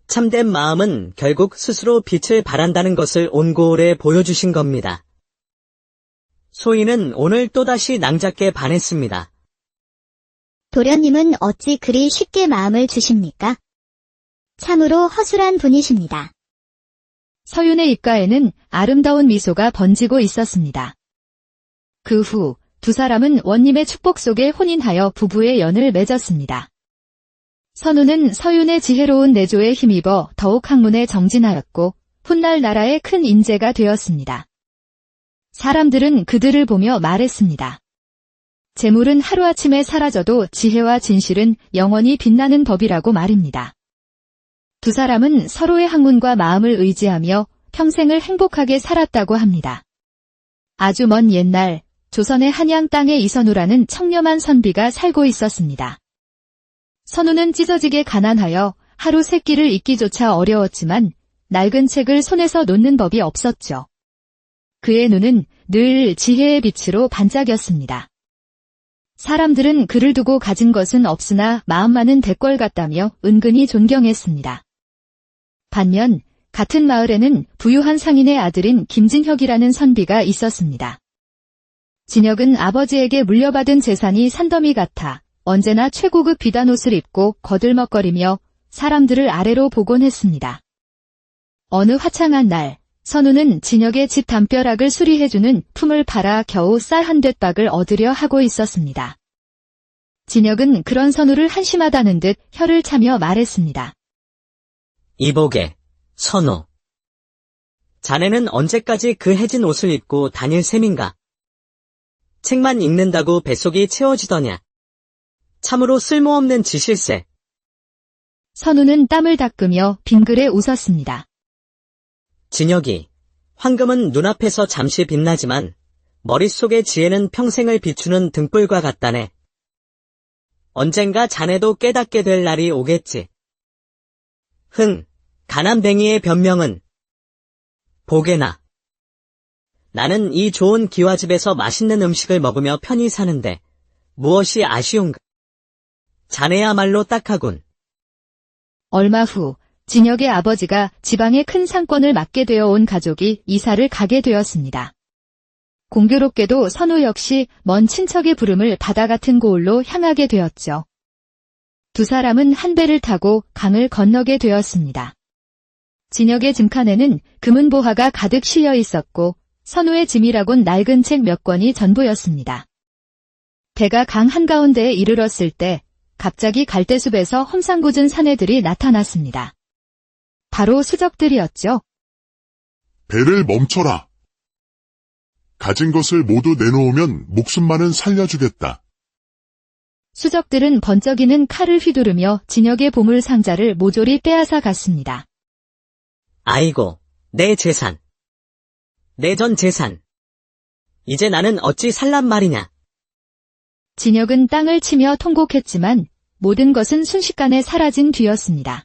참된 마음은 결국 스스로 빛을 발한다는 것을 온 고을에 보여주신 겁니다. 소인은 오늘 또다시 낭자께 반했습니다. 도련님은 어찌 그리 쉽게 마음을 주십니까? 참으로 허술한 분이십니다. 서윤의 입가에는 아름다운 미소가 번지고 있었습니다. 그 후 두 사람은 원님의 축복 속에 혼인하여 부부의 연을 맺었습니다. 선우는 서윤의 지혜로운 내조에 힘입어 더욱 학문에 정진하였고 훗날 나라의 큰 인재가 되었습니다. 사람들은 그들을 보며 말했습니다. 재물은 하루아침에 사라져도 지혜와 진실은 영원히 빛나는 법이라고 말입니다. 두 사람은 서로의 학문과 마음을 의지하며 평생을 행복하게 살았다고 합니다. 아주 먼 옛날 조선의 한양 땅에 이선우라는 청렴한 선비가 살고 있었습니다. 선우는 찢어지게 가난하여 하루 세 끼를 잊기조차 어려웠지만 낡은 책을 손에서 놓는 법이 없었죠. 그의 눈은 늘 지혜의 빛으로 반짝였습니다. 사람들은 그를 두고 가진 것은 없으나 마음만은 대궐 같다며 은근히 존경했습니다. 반면 같은 마을에는 부유한 상인의 아들인 김진혁이라는 선비가 있었습니다. 진혁은 아버지에게 물려받은 재산이 산더미 같아 언제나 최고급 비단옷을 입고 거들먹거리며 사람들을 아래로 보곤 했습니다. 어느 화창한 날 선우는 진혁의 집 담벼락을 수리해주는 품을 팔아 겨우 쌀 한 뎃박을 얻으려 하고 있었습니다. 진혁은 그런 선우를 한심하다는 듯 혀를 차며 말했습니다. 이보게, 선우. 자네는 언제까지 그 해진 옷을 입고 다닐 셈인가? 책만 읽는다고 뱃속이 채워지더냐? 참으로 쓸모없는 짓일세. 선우는 땀을 닦으며 빙그레 웃었습니다. 진혁이, 황금은 눈앞에서 잠시 빛나지만 머릿속의 지혜는 평생을 비추는 등불과 같다네. 언젠가 자네도 깨닫게 될 날이 오겠지. 가난뱅이의 변명은 보게나. 나는 이 좋은 기와집에서 맛있는 음식을 먹으며 편히 사는데 무엇이 아쉬운가? 자네야말로 딱하군. 얼마 후 진혁의 아버지가 지방의 큰 상권을 맡게 되어 온 가족이 이사를 가게 되었습니다. 공교롭게도 선우 역시 먼 친척의 부름을 바다 같은 고을로 향하게 되었죠. 두 사람은 한 배를 타고 강을 건너게 되었습니다. 진혁의 짐칸에는 금은보화가 가득 실려 있었고 선우의 짐이라곤 낡은 책 몇 권이 전부였습니다. 배가 강 한가운데에 이르렀을 때 갑자기 갈대숲에서 험상궂은 사내들이 나타났습니다. 바로 수적들이었죠. 배를 멈춰라. 가진 것을 모두 내놓으면 목숨만은 살려주겠다. 수적들은 번쩍이는 칼을 휘두르며 진혁의 보물 상자를 모조리 빼앗아 갔습니다. 아이고, 내 재산. 내 전 재산. 이제 나는 어찌 살란 말이냐. 진혁은 땅을 치며 통곡했지만 모든 것은 순식간에 사라진 뒤였습니다.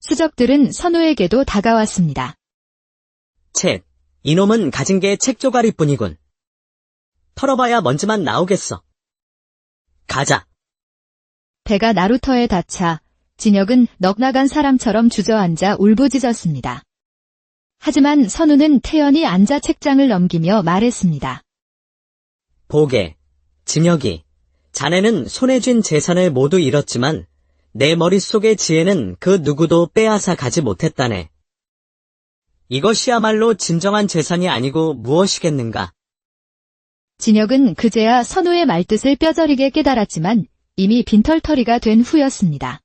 수적들은 선우에게도 다가왔습니다. 책, 이놈은 가진 게 책 조가리뿐이군. 털어봐야 먼지만 나오겠어. 가자. 배가 나루터에 닿자 진혁은 넋나간 사람처럼 주저앉아 울부짖었습니다. 하지만 선우는 태연히 앉아 책장을 넘기며 말했습니다. 보게, 진혁이, 자네는 손에 쥔 재산을 모두 잃었지만 내 머릿속의 지혜는 그 누구도 빼앗아 가지 못했다네. 이것이야말로 진정한 재산이 아니고 무엇이겠는가. 진혁은 그제야 선우의 말뜻을 뼈저리게 깨달았지만 이미 빈털터리가 된 후였습니다.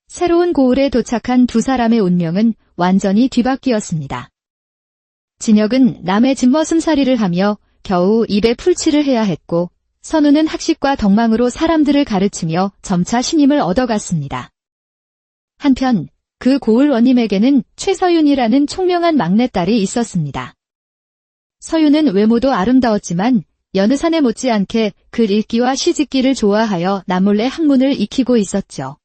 새로운 고을에 도착한 두 사람의 운명은 완전히 뒤바뀌었습니다. 진혁은 남의 집머슴살이를 하며 겨우 입에 풀칠을 해야 했고 선우는 학식과 덕망으로 사람들을 가르치며 점차 신임을 얻어갔습니다. 한편 그 고을 원님에게는 최서윤이라는 총명한 막내딸이 있었습니다. 서윤은 외모도 아름다웠지만 여느 사내 못지않게 글 읽기와 시짓기를 좋아하여 남몰래 학문을 익히고 있었죠.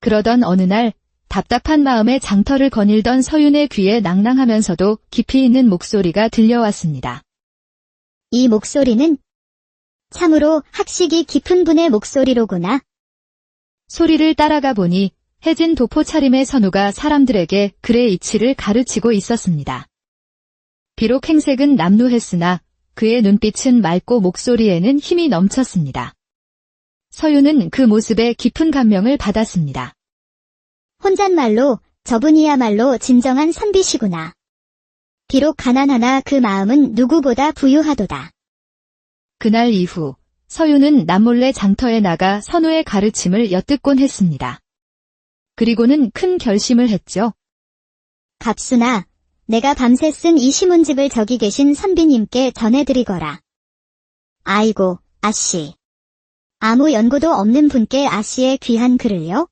그러던 어느 날 답답한 마음에 장터를 거닐던 서윤의 귀에 낭낭하면서도 깊이 있는 목소리가 들려왔습니다. 이 목소리는 참으로 학식이 깊은 분의 목소리로구나. 소리를 따라가 보니 해진 도포 차림의 선우가 사람들에게 글의 이치를 가르치고 있었습니다. 비록 행색은 남루했으나 그의 눈빛은 맑고 목소리에는 힘이 넘쳤습니다. 서윤은 그 모습에 깊은 감명을 받았습니다. 혼잣말로 저분이야말로 진정한 선비시구나. 비록 가난하나 그 마음은 누구보다 부유하도다. 그날 이후 서윤은 남몰래 장터에 나가 선우의 가르침을 엿듣곤 했습니다. 그리고는 큰 결심을 했죠. 갑순아, 내가 밤새 쓴 이 시문집을 저기 계신 선비님께 전해드리거라. 아이고, 아씨. 아무 연고도 없는 분께 아씨의 귀한 글을요?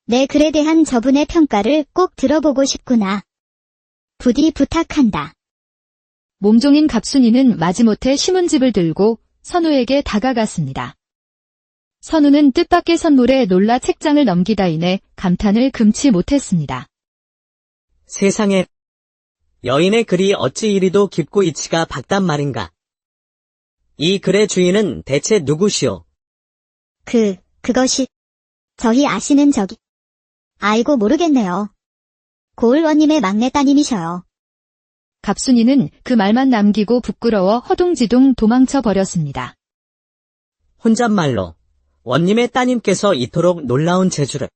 내 글에 대한 저분의 평가를 꼭 들어보고 싶구나. 부디 부탁한다. 몸종인 갑순이는 마지못해 시문집을 들고 선우에게 다가갔습니다. 선우는 뜻밖의 선물에 놀라 책장을 넘기다이내 감탄을 금치 못했습니다. 세상에, 여인의 글이 어찌 이리도 깊고 이치가 밝단 말인가. 이 글의 주인은 대체 누구시오? 그것이, 저희 아시는 저기. 아이고 모르겠네요. 고을원님의 막내 따님이셔요. 갑순이는 그 말만 남기고 부끄러워 허둥지둥 도망쳐 버렸습니다. 혼잣말로 원님의 따님께서 이토록 놀라운 재주를.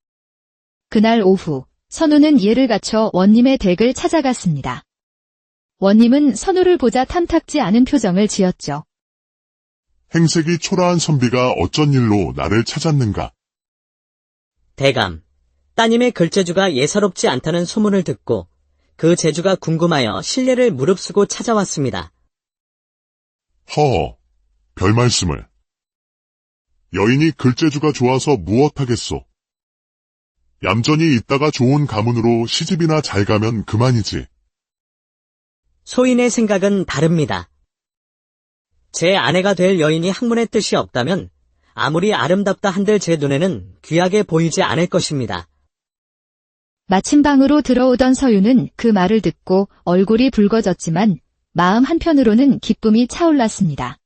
그날 오후 선우는 예를 갖춰 원님의 댁을 찾아갔습니다. 원님은 선우를 보자 탐탁지 않은 표정을 지었죠. 행색이 초라한 선비가 어쩐 일로 나를 찾았는가. 대감, 따님의 글재주가 예사롭지 않다는 소문을 듣고 그 재주가 궁금하여 신뢰를 무릅쓰고 찾아왔습니다. 허허, 별 말씀을. 여인이 글재주가 좋아서 무엇하겠소. 얌전히 있다가 좋은 가문으로 시집이나 잘 가면 그만이지. 소인의 생각은 다릅니다. 제 아내가 될 여인이 학문의 뜻이 없다면 아무리 아름답다 한들 제 눈에는 귀하게 보이지 않을 것입니다. 마침 방으로 들어오던 서윤은 그 말을 듣고 얼굴이 붉어졌지만 마음 한편으로는 기쁨이 차올랐습니다.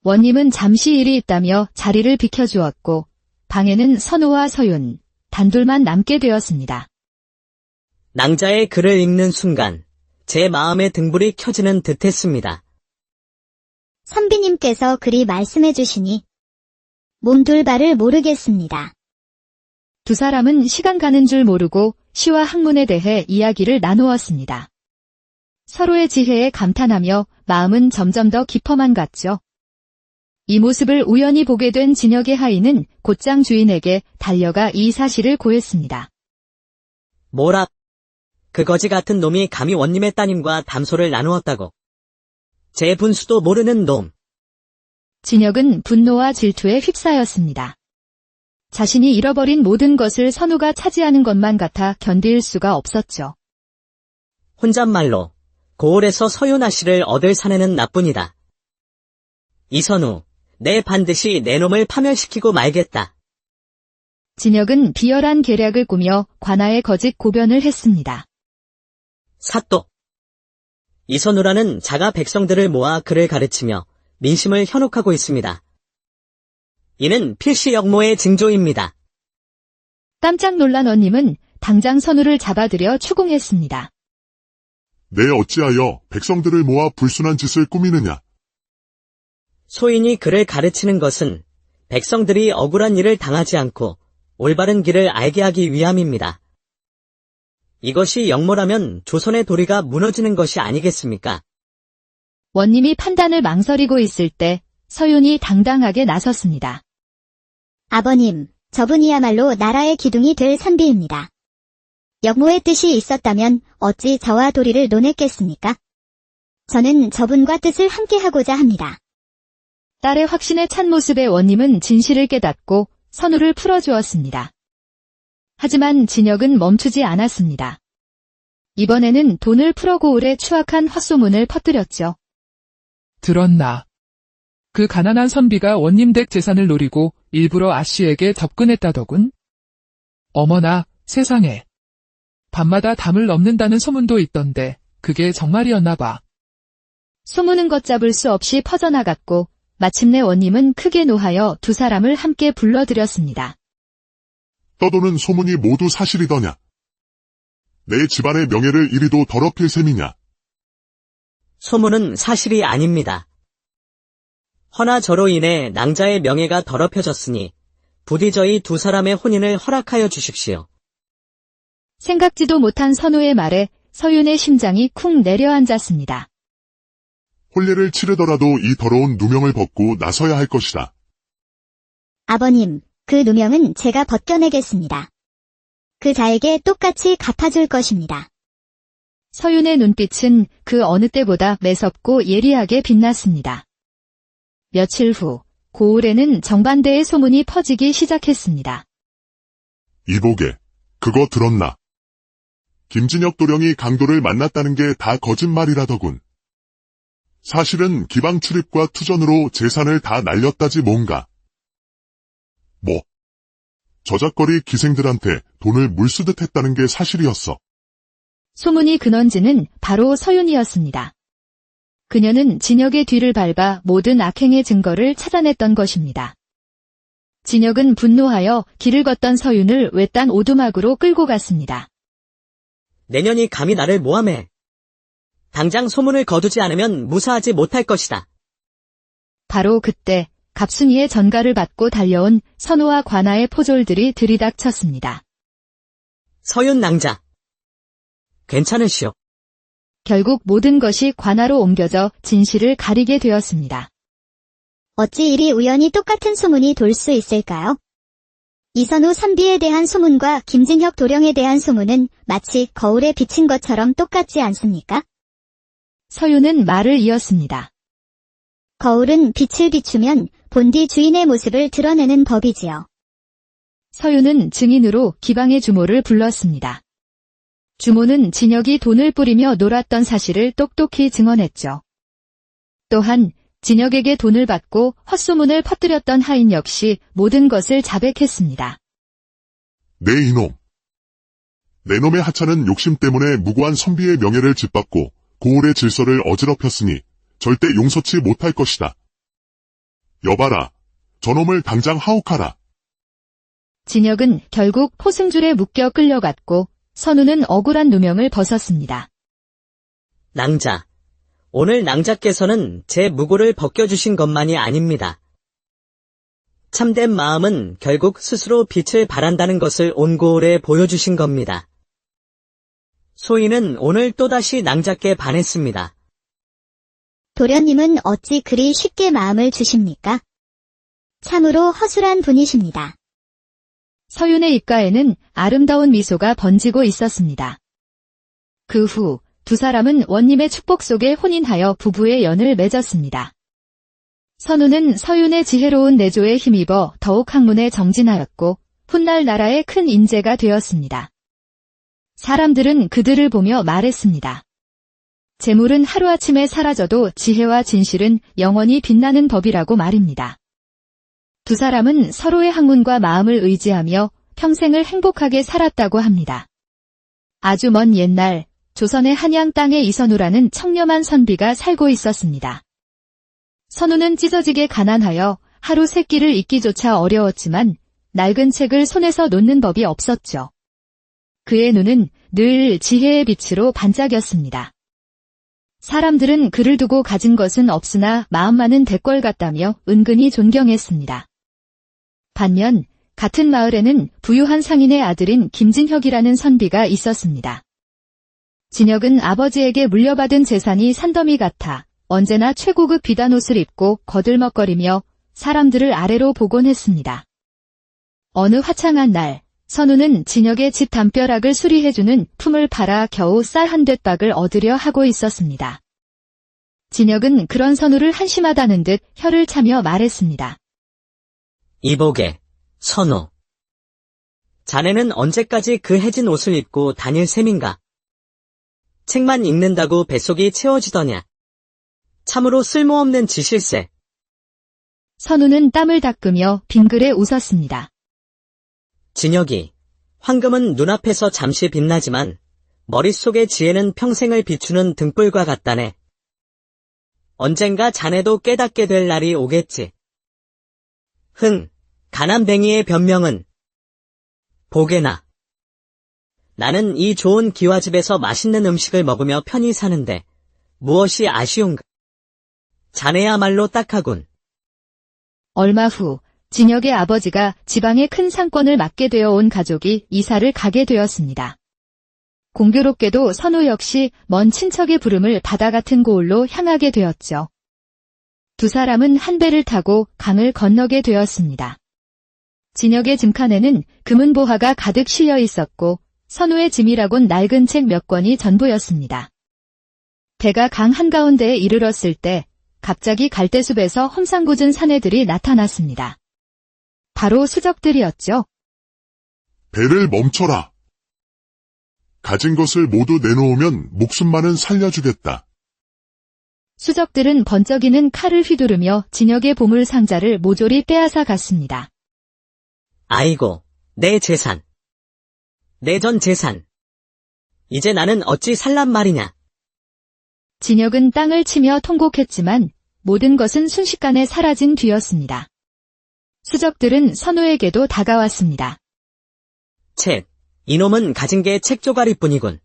원님은 잠시 일이 있다며 자리를 비켜주었고 방에는 선우와 서윤, 단둘만 남게 되었습니다. 낭자의 글을 읽는 순간 제 마음의 등불이 켜지는 듯했습니다. 선비님께서 그리 말씀해 주시니 몸둘 바를 모르겠습니다. 두 사람은 시간 가는 줄 모르고 시와 학문에 대해 이야기를 나누었습니다. 서로의 지혜에 감탄하며 마음은 점점 더 깊어만 갔죠. 이 모습을 우연히 보게 된 진혁의 하인은 곧장 주인에게 달려가 이 사실을 고했습니다. 뭐라? 그 거지 같은 놈이 감히 원님의 따님과 담소를 나누었다고. 제 분수도 모르는 놈. 진혁은 분노와 질투에 휩싸였습니다. 자신이 잃어버린 모든 것을 선우가 차지하는 것만 같아 견딜 수가 없었죠. 혼잣말로 고을에서 서윤아 씨를 얻을 사내는 나뿐이다. 이선우, 내 반드시 내 놈을 파멸시키고 말겠다. 진혁은 비열한 계략을 꾸며 관아의 거짓 고변을 했습니다. 사또. 이선우라는 자가 백성들을 모아 그를 가르치며 민심을 현혹하고 있습니다. 이는 필시 역모의 징조입니다. 깜짝 놀란 원님은 당장 선우를 잡아들여 추궁했습니다. 내 어찌하여 백성들을 모아 불순한 짓을 꾸미느냐? 소인이 그를 가르치는 것은 백성들이 억울한 일을 당하지 않고 올바른 길을 알게 하기 위함입니다. 이것이 역모라면 조선의 도리가 무너지는 것이 아니겠습니까? 원님이 판단을 망설이고 있을 때 서윤이 당당하게 나섰습니다. 아버님, 저분이야말로 나라의 기둥이 될 선비입니다. 역모의 뜻이 있었다면 어찌 저와 도리를 논했겠습니까? 저는 저분과 뜻을 함께하고자 합니다. 딸의 확신에 찬 모습의 원님은 진실을 깨닫고 선우를 풀어주었습니다. 하지만 진혁은 멈추지 않았습니다. 이번에는 돈을 풀어 고을에 추악한 헛소문을 퍼뜨렸죠. 들었나? 그 가난한 선비가 원님 댁 재산을 노리고 일부러 아씨에게 접근했다더군. 어머나, 세상에. 밤마다 담을 넘는다는 소문도 있던데 그게 정말이었나 봐. 소문은 걷잡을 수 없이 퍼져나갔고 마침내 원님은 크게 노하여 두 사람을 함께 불러들였습니다. 떠도는 소문이 모두 사실이더냐? 내 집안의 명예를 이리도 더럽힐 셈이냐? 소문은 사실이 아닙니다. 허나 저로 인해 낭자의 명예가 더럽혀졌으니 부디 저희 두 사람의 혼인을 허락하여 주십시오. 생각지도 못한 선우의 말에 서윤의 심장이 쿵 내려앉았습니다. 혼례를 치르더라도 이 더러운 누명을 벗고 나서야 할 것이다. 아버님, 그 누명은 제가 벗겨내겠습니다. 그 자에게 똑같이 갚아줄 것입니다. 서윤의 눈빛은 그 어느 때보다 매섭고 예리하게 빛났습니다. 며칠 후 고을에는 정반대의 소문이 퍼지기 시작했습니다. 이보게, 그거 들었나? 김진혁 도령이 강도를 만났다는 게 다 거짓말이라더군. 사실은 기방 출입과 투전으로 재산을 다 날렸다지 뭔가. 뭐? 저작거리 기생들한테 돈을 물쓰듯 했다는 게 사실이었어. 소문이 근원지는 바로 서윤이었습니다. 그녀는 진혁의 뒤를 밟아 모든 악행의 증거를 찾아냈던 것입니다. 진혁은 분노하여 길을 걷던 서윤을 외딴 오두막으로 끌고 갔습니다. 내년이 감히 나를 모함해. 당장 소문을 거두지 않으면 무사하지 못할 것이다. 바로 그때 갑순이의 전가를 받고 달려온 선우와 관아의 포졸들이 들이닥쳤습니다. 서윤 낭자. 괜찮으시오. 결국 모든 것이 관아로 옮겨져 진실을 가리게 되었습니다. 어찌 이리 우연히 똑같은 소문이 돌 수 있을까요? 이선우 선비에 대한 소문과 김진혁 도령에 대한 소문은 마치 거울에 비친 것처럼 똑같지 않습니까? 서윤은 말을 이었습니다. 거울은 빛을 비추면 본디 주인의 모습을 드러내는 법이지요. 서윤은 증인으로 기방의 주모를 불렀습니다. 주모는 진혁이 돈을 뿌리며 놀았던 사실을 똑똑히 증언했죠. 또한 진혁에게 돈을 받고 헛소문을 퍼뜨렸던 하인 역시 모든 것을 자백했습니다. 내 이놈. 내 놈의 하찮은 욕심 때문에 무고한 선비의 명예를 짓밟고 고을의 질서를 어지럽혔으니 절대 용서치 못할 것이다. 여봐라, 저놈을 당장 하옥하라. 진혁은 결국 포승줄에 묶여 끌려갔고 선우는 억울한 누명을 벗었습니다. 낭자. 오늘 낭자께서는 제 무고를 벗겨주신 것만이 아닙니다. 참된 마음은 결국 스스로 빛을 발한다는 것을 온고을에 보여주신 겁니다. 소인은 오늘 또다시 낭자께 반했습니다. 도련님은 어찌 그리 쉽게 마음을 주십니까? 참으로 허술한 분이십니다. 서윤의 입가에는 아름다운 미소가 번지고 있었습니다. 그 후 두 사람은 원님의 축복 속에 혼인하여 부부의 연을 맺었습니다. 선우는 서윤의 지혜로운 내조에 힘입어 더욱 학문에 정진하였고 훗날 나라의 큰 인재가 되었습니다. 사람들은 그들을 보며 말했습니다. 재물은 하루아침에 사라져도 지혜와 진실은 영원히 빛나는 법이라고 말입니다. 두 사람은 서로의 학문과 마음을 의지하며 평생을 행복하게 살았다고 합니다. 아주 먼 옛날 조선의 한양 땅에 이선우라는 청렴한 선비가 살고 있었습니다. 선우는 찢어지게 가난하여 하루 세 끼를 잊기조차 어려웠지만 낡은 책을 손에서 놓는 법이 없었죠. 그의 눈은 늘 지혜의 빛으로 반짝였습니다. 사람들은 그를 두고 가진 것은 없으나 마음만은 대궐 같다며 은근히 존경했습니다. 반면 같은 마을에는 부유한 상인의 아들인 김진혁이라는 선비가 있었습니다. 진혁은 아버지에게 물려받은 재산이 산더미 같아 언제나 최고급 비단옷을 입고 거들먹거리며 사람들을 아래로 보곤 했습니다. 어느 화창한 날 선우는 진혁의 집 담벼락을 수리해주는 품을 팔아 겨우 쌀 한 뎃박을 얻으려 하고 있었습니다. 진혁은 그런 선우를 한심하다는 듯 혀를 차며 말했습니다. 이보게, 선우. 자네는 언제까지 그 해진 옷을 입고 다닐 셈인가? 책만 읽는다고 뱃속이 채워지더냐? 참으로 쓸모없는 짓일세. 선우는 땀을 닦으며 빙그레 웃었습니다. 진혁이, 황금은 눈앞에서 잠시 빛나지만 머릿속의 지혜는 평생을 비추는 등불과 같다네. 언젠가 자네도 깨닫게 될 날이 오겠지. 가난뱅이의 변명은 보게나. 나는 이 좋은 기와집에서 맛있는 음식을 먹으며 편히 사는데 무엇이 아쉬운가? 자네야말로 딱하군. 얼마 후 진혁의 아버지가 지방의 큰 상권을 맡게 되어 온 가족이 이사를 가게 되었습니다. 공교롭게도 선우 역시 먼 친척의 부름을 바다 같은 고을로 향하게 되었죠. 두 사람은 한 배를 타고 강을 건너게 되었습니다. 진혁의 짐칸에는 금은보화가 가득 실려 있었고 선우의 짐이라곤 낡은 책 몇 권이 전부였습니다. 배가 강 한가운데에 이르렀을 때 갑자기 갈대숲에서 험상궂은 사내들이 나타났습니다. 바로 수적들이었죠. 배를 멈춰라. 가진 것을 모두 내놓으면 목숨만은 살려주겠다. 수적들은 번쩍이는 칼을 휘두르며 진혁의 보물 상자를 모조리 빼앗아 갔습니다. 아이고, 내 재산. 내 전 재산. 이제 나는 어찌 살란 말이냐. 진혁은 땅을 치며 통곡했지만 모든 것은 순식간에 사라진 뒤였습니다. 수적들은 선우에게도 다가왔습니다. 책, 이놈은 가진 게 책 조가리뿐이군.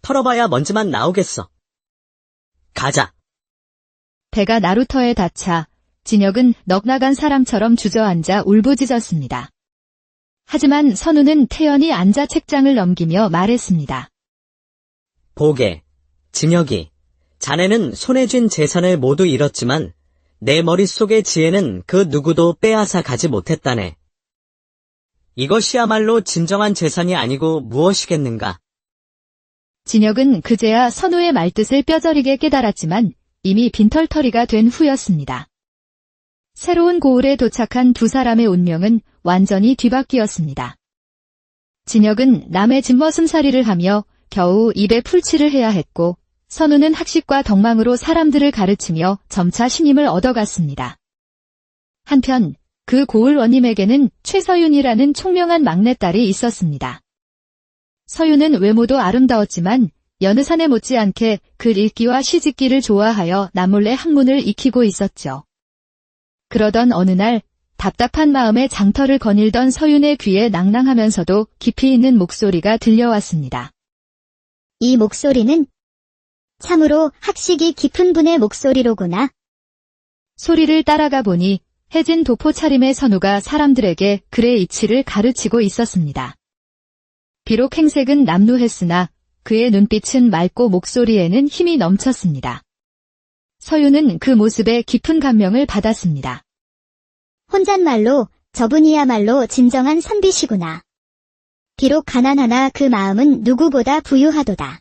털어봐야 먼지만 나오겠어. 가자. 배가 나루터에 닿자 진혁은 넋나간 사람처럼 주저앉아 울부짖었습니다. 하지만 선우는 태연히 앉아 책장을 넘기며 말했습니다. 보게, 진혁이, 자네는 손에 쥔 재산을 모두 잃었지만 내 머릿속의 지혜는 그 누구도 빼앗아 가지 못했다네. 이것이야말로 진정한 재산이 아니고 무엇이겠는가. 진혁은 그제야 선우의 말뜻을 뼈저리게 깨달았지만 이미 빈털터리가 된 후였습니다. 새로운 고을에 도착한 두 사람의 운명은 완전히 뒤바뀌었습니다. 진혁은 남의 집머슴살이를 하며 겨우 입에 풀칠을 해야 했고 선우는 학식과 덕망으로 사람들을 가르치며 점차 신임을 얻어갔습니다. 한편 그 고을 원님에게는 최서윤이라는 총명한 막내딸이 있었습니다. 서윤은 외모도 아름다웠지만 여느 사내 못지않게 글 읽기와 시짓기를 좋아하여 남몰래 학문을 익히고 있었죠. 그러던 어느 날 답답한 마음에 장터를 거닐던 서윤의 귀에 낭낭하면서도 깊이 있는 목소리가 들려왔습니다. 이 목소리는 참으로 학식이 깊은 분의 목소리로구나. 소리를 따라가 보니 해진 도포 차림의 선우가 사람들에게 글의 이치를 가르치고 있었습니다. 비록 행색은 남루했으나 그의 눈빛은 맑고 목소리에는 힘이 넘쳤습니다. 서유는 그 모습에 깊은 감명을 받았습니다. 혼잣말로 저분이야말로 진정한 선비시구나. 비록 가난하나 그 마음은 누구보다 부유하도다.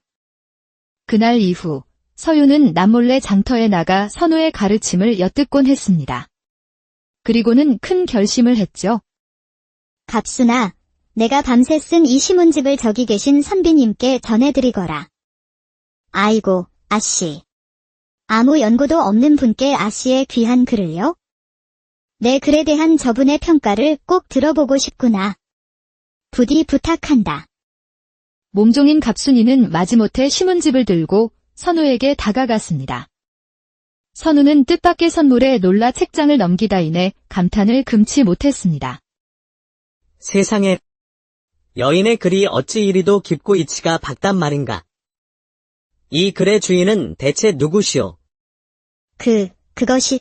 그날 이후 서유는 남몰래 장터에 나가 선우의 가르침을 엿듣곤 했습니다. 그리고는 큰 결심을 했죠. 갑수나, 내가 밤새 쓴 이 시문집을 저기 계신 선비님께 전해드리거라. 아이고, 아씨. 아무 연고도 없는 분께 아씨의 귀한 글을요? 내 글에 대한 저분의 평가를 꼭 들어보고 싶구나. 부디 부탁한다. 몸종인 갑순이는 마지못해 시문집을 들고 선우에게 다가갔습니다. 선우는 뜻밖의 선물에 놀라 책장을 넘기다 인해 감탄을 금치 못했습니다. 세상에, 여인의 글이 어찌 이리도 깊고 이치가 밝단 말인가. 이 글의 주인은 대체 누구시오? 그것이,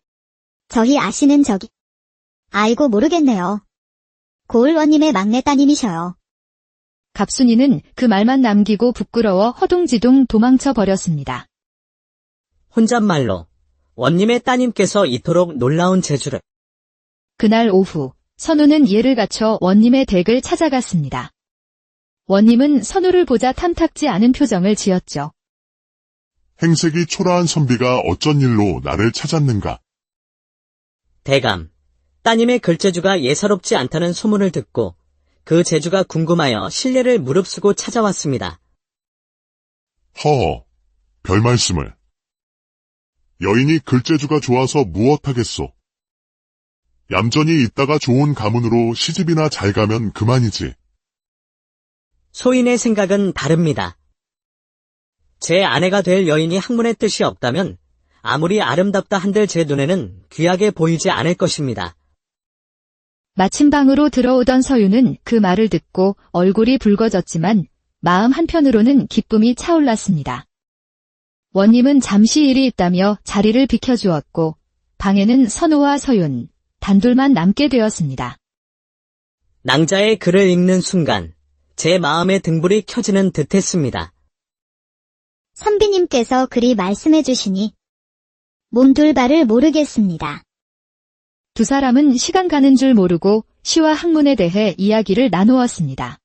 저희 아시는 저기. 아이고 모르겠네요. 고을원님의 막내 따님이셔요. 갑순이는 그 말만 남기고 부끄러워 허둥지둥 도망쳐 버렸습니다. 혼잣말로 원님의 따님께서 이토록 놀라운 재주를. 그날 오후 선우는 예를 갖춰 원님의 댁을 찾아갔습니다. 원님은 선우를 보자 탐탁지 않은 표정을 지었죠. 행색이 초라한 선비가 어쩐 일로 나를 찾았는가? 대감, 따님의 글재주가 예사롭지 않다는 소문을 듣고 그 재주가 궁금하여 신뢰를 무릅쓰고 찾아왔습니다. 허허, 별 말씀을. 여인이 글재주가 좋아서 무엇하겠소? 얌전히 있다가 좋은 가문으로 시집이나 잘 가면 그만이지. 소인의 생각은 다릅니다. 제 아내가 될 여인이 학문의 뜻이 없다면 아무리 아름답다 한들 제 눈에는 귀하게 보이지 않을 것입니다. 마침 방으로 들어오던 서유는 그 말을 듣고 얼굴이 붉어졌지만 마음 한편으로는 기쁨이 차올랐습니다. 원님은 잠시 일이 있다며 자리를 비켜주었고 방에는 선우와 서윤, 단둘만 남게 되었습니다. 낭자의 글을 읽는 순간 제 마음의 등불이 켜지는 듯했습니다. 선비님께서 그리 말씀해 주시니 몸둘 바를 모르겠습니다. 두 사람은 시간 가는 줄 모르고 시와 학문에 대해 이야기를 나누었습니다.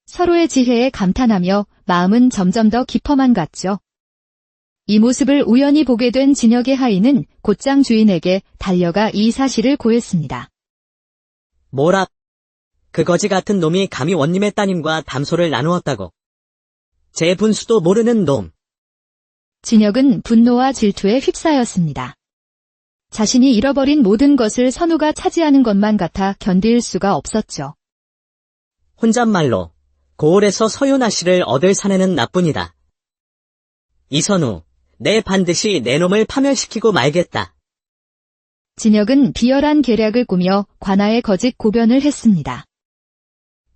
서로의 지혜에 감탄하며 마음은 점점 더 깊어만 갔죠. 이 모습을 우연히 보게 된 진혁의 하인은 곧장 주인에게 달려가 이 사실을 고했습니다. 뭐라? 그 거지 같은 놈이 감히 원님의 따님과 담소를 나누었다고. 제 분수도 모르는 놈. 진혁은 분노와 질투에 휩싸였습니다. 자신이 잃어버린 모든 것을 선우가 차지하는 것만 같아 견딜 수가 없었죠. 혼잣말로 고을에서 서윤아 씨를 얻을 사내는 나뿐이다. 이선우, 내 반드시 내 놈을 파멸시키고 말겠다. 진혁은 비열한 계략을 꾸며 관아에 거짓 고변을 했습니다.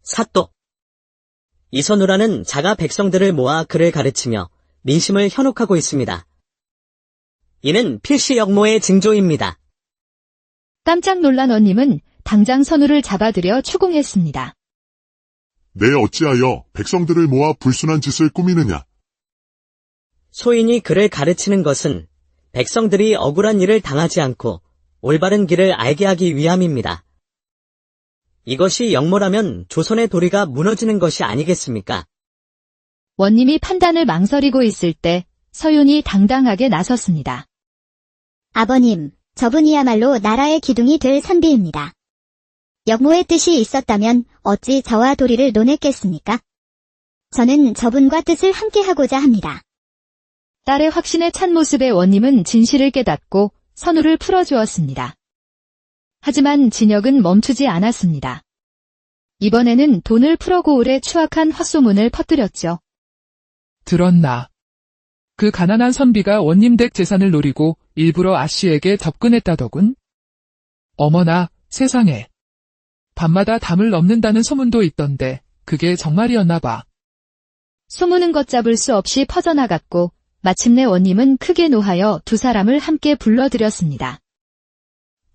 사또. 이선우라는 자가 백성들을 모아 글을 가르치며 민심을 현혹하고 있습니다. 이는 필시 역모의 징조입니다. 깜짝 놀란 원님은 당장 선우를 잡아들여 추궁했습니다. 내 어찌하여 백성들을 모아 불순한 짓을 꾸미느냐? 소인이 글을 가르치는 것은 백성들이 억울한 일을 당하지 않고 올바른 길을 알게 하기 위함입니다. 이것이 역모라면 조선의 도리가 무너지는 것이 아니겠습니까? 원님이 판단을 망설이고 있을 때 서윤이 당당하게 나섰습니다. 아버님, 저분이야말로 나라의 기둥이 될 선비입니다. 역모의 뜻이 있었다면 어찌 저와 도리를 논했겠습니까? 저는 저분과 뜻을 함께하고자 합니다. 딸의 확신에 찬 모습의 원님은 진실을 깨닫고 선우를 풀어주었습니다. 하지만 진혁은 멈추지 않았습니다. 이번에는 돈을 풀어 고을에 추악한 헛소문을 퍼뜨렸죠. 들었나? 그 가난한 선비가 원님 댁 재산을 노리고 일부러 아씨에게 접근했다더군. 어머나, 세상에. 밤마다 담을 넘는다는 소문도 있던데 그게 정말이었나 봐. 소문은 걷잡을 수 없이 퍼져나갔고 마침내 원님은 크게 노하여 두 사람을 함께 불러들였습니다.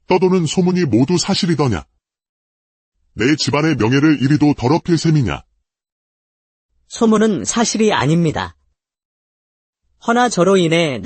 떠도는 소문이 모두 사실이더냐? 내 집안의 명예를 이리도 더럽힐 셈이냐? 소문은 사실이 아닙니다. 허나 저로 인해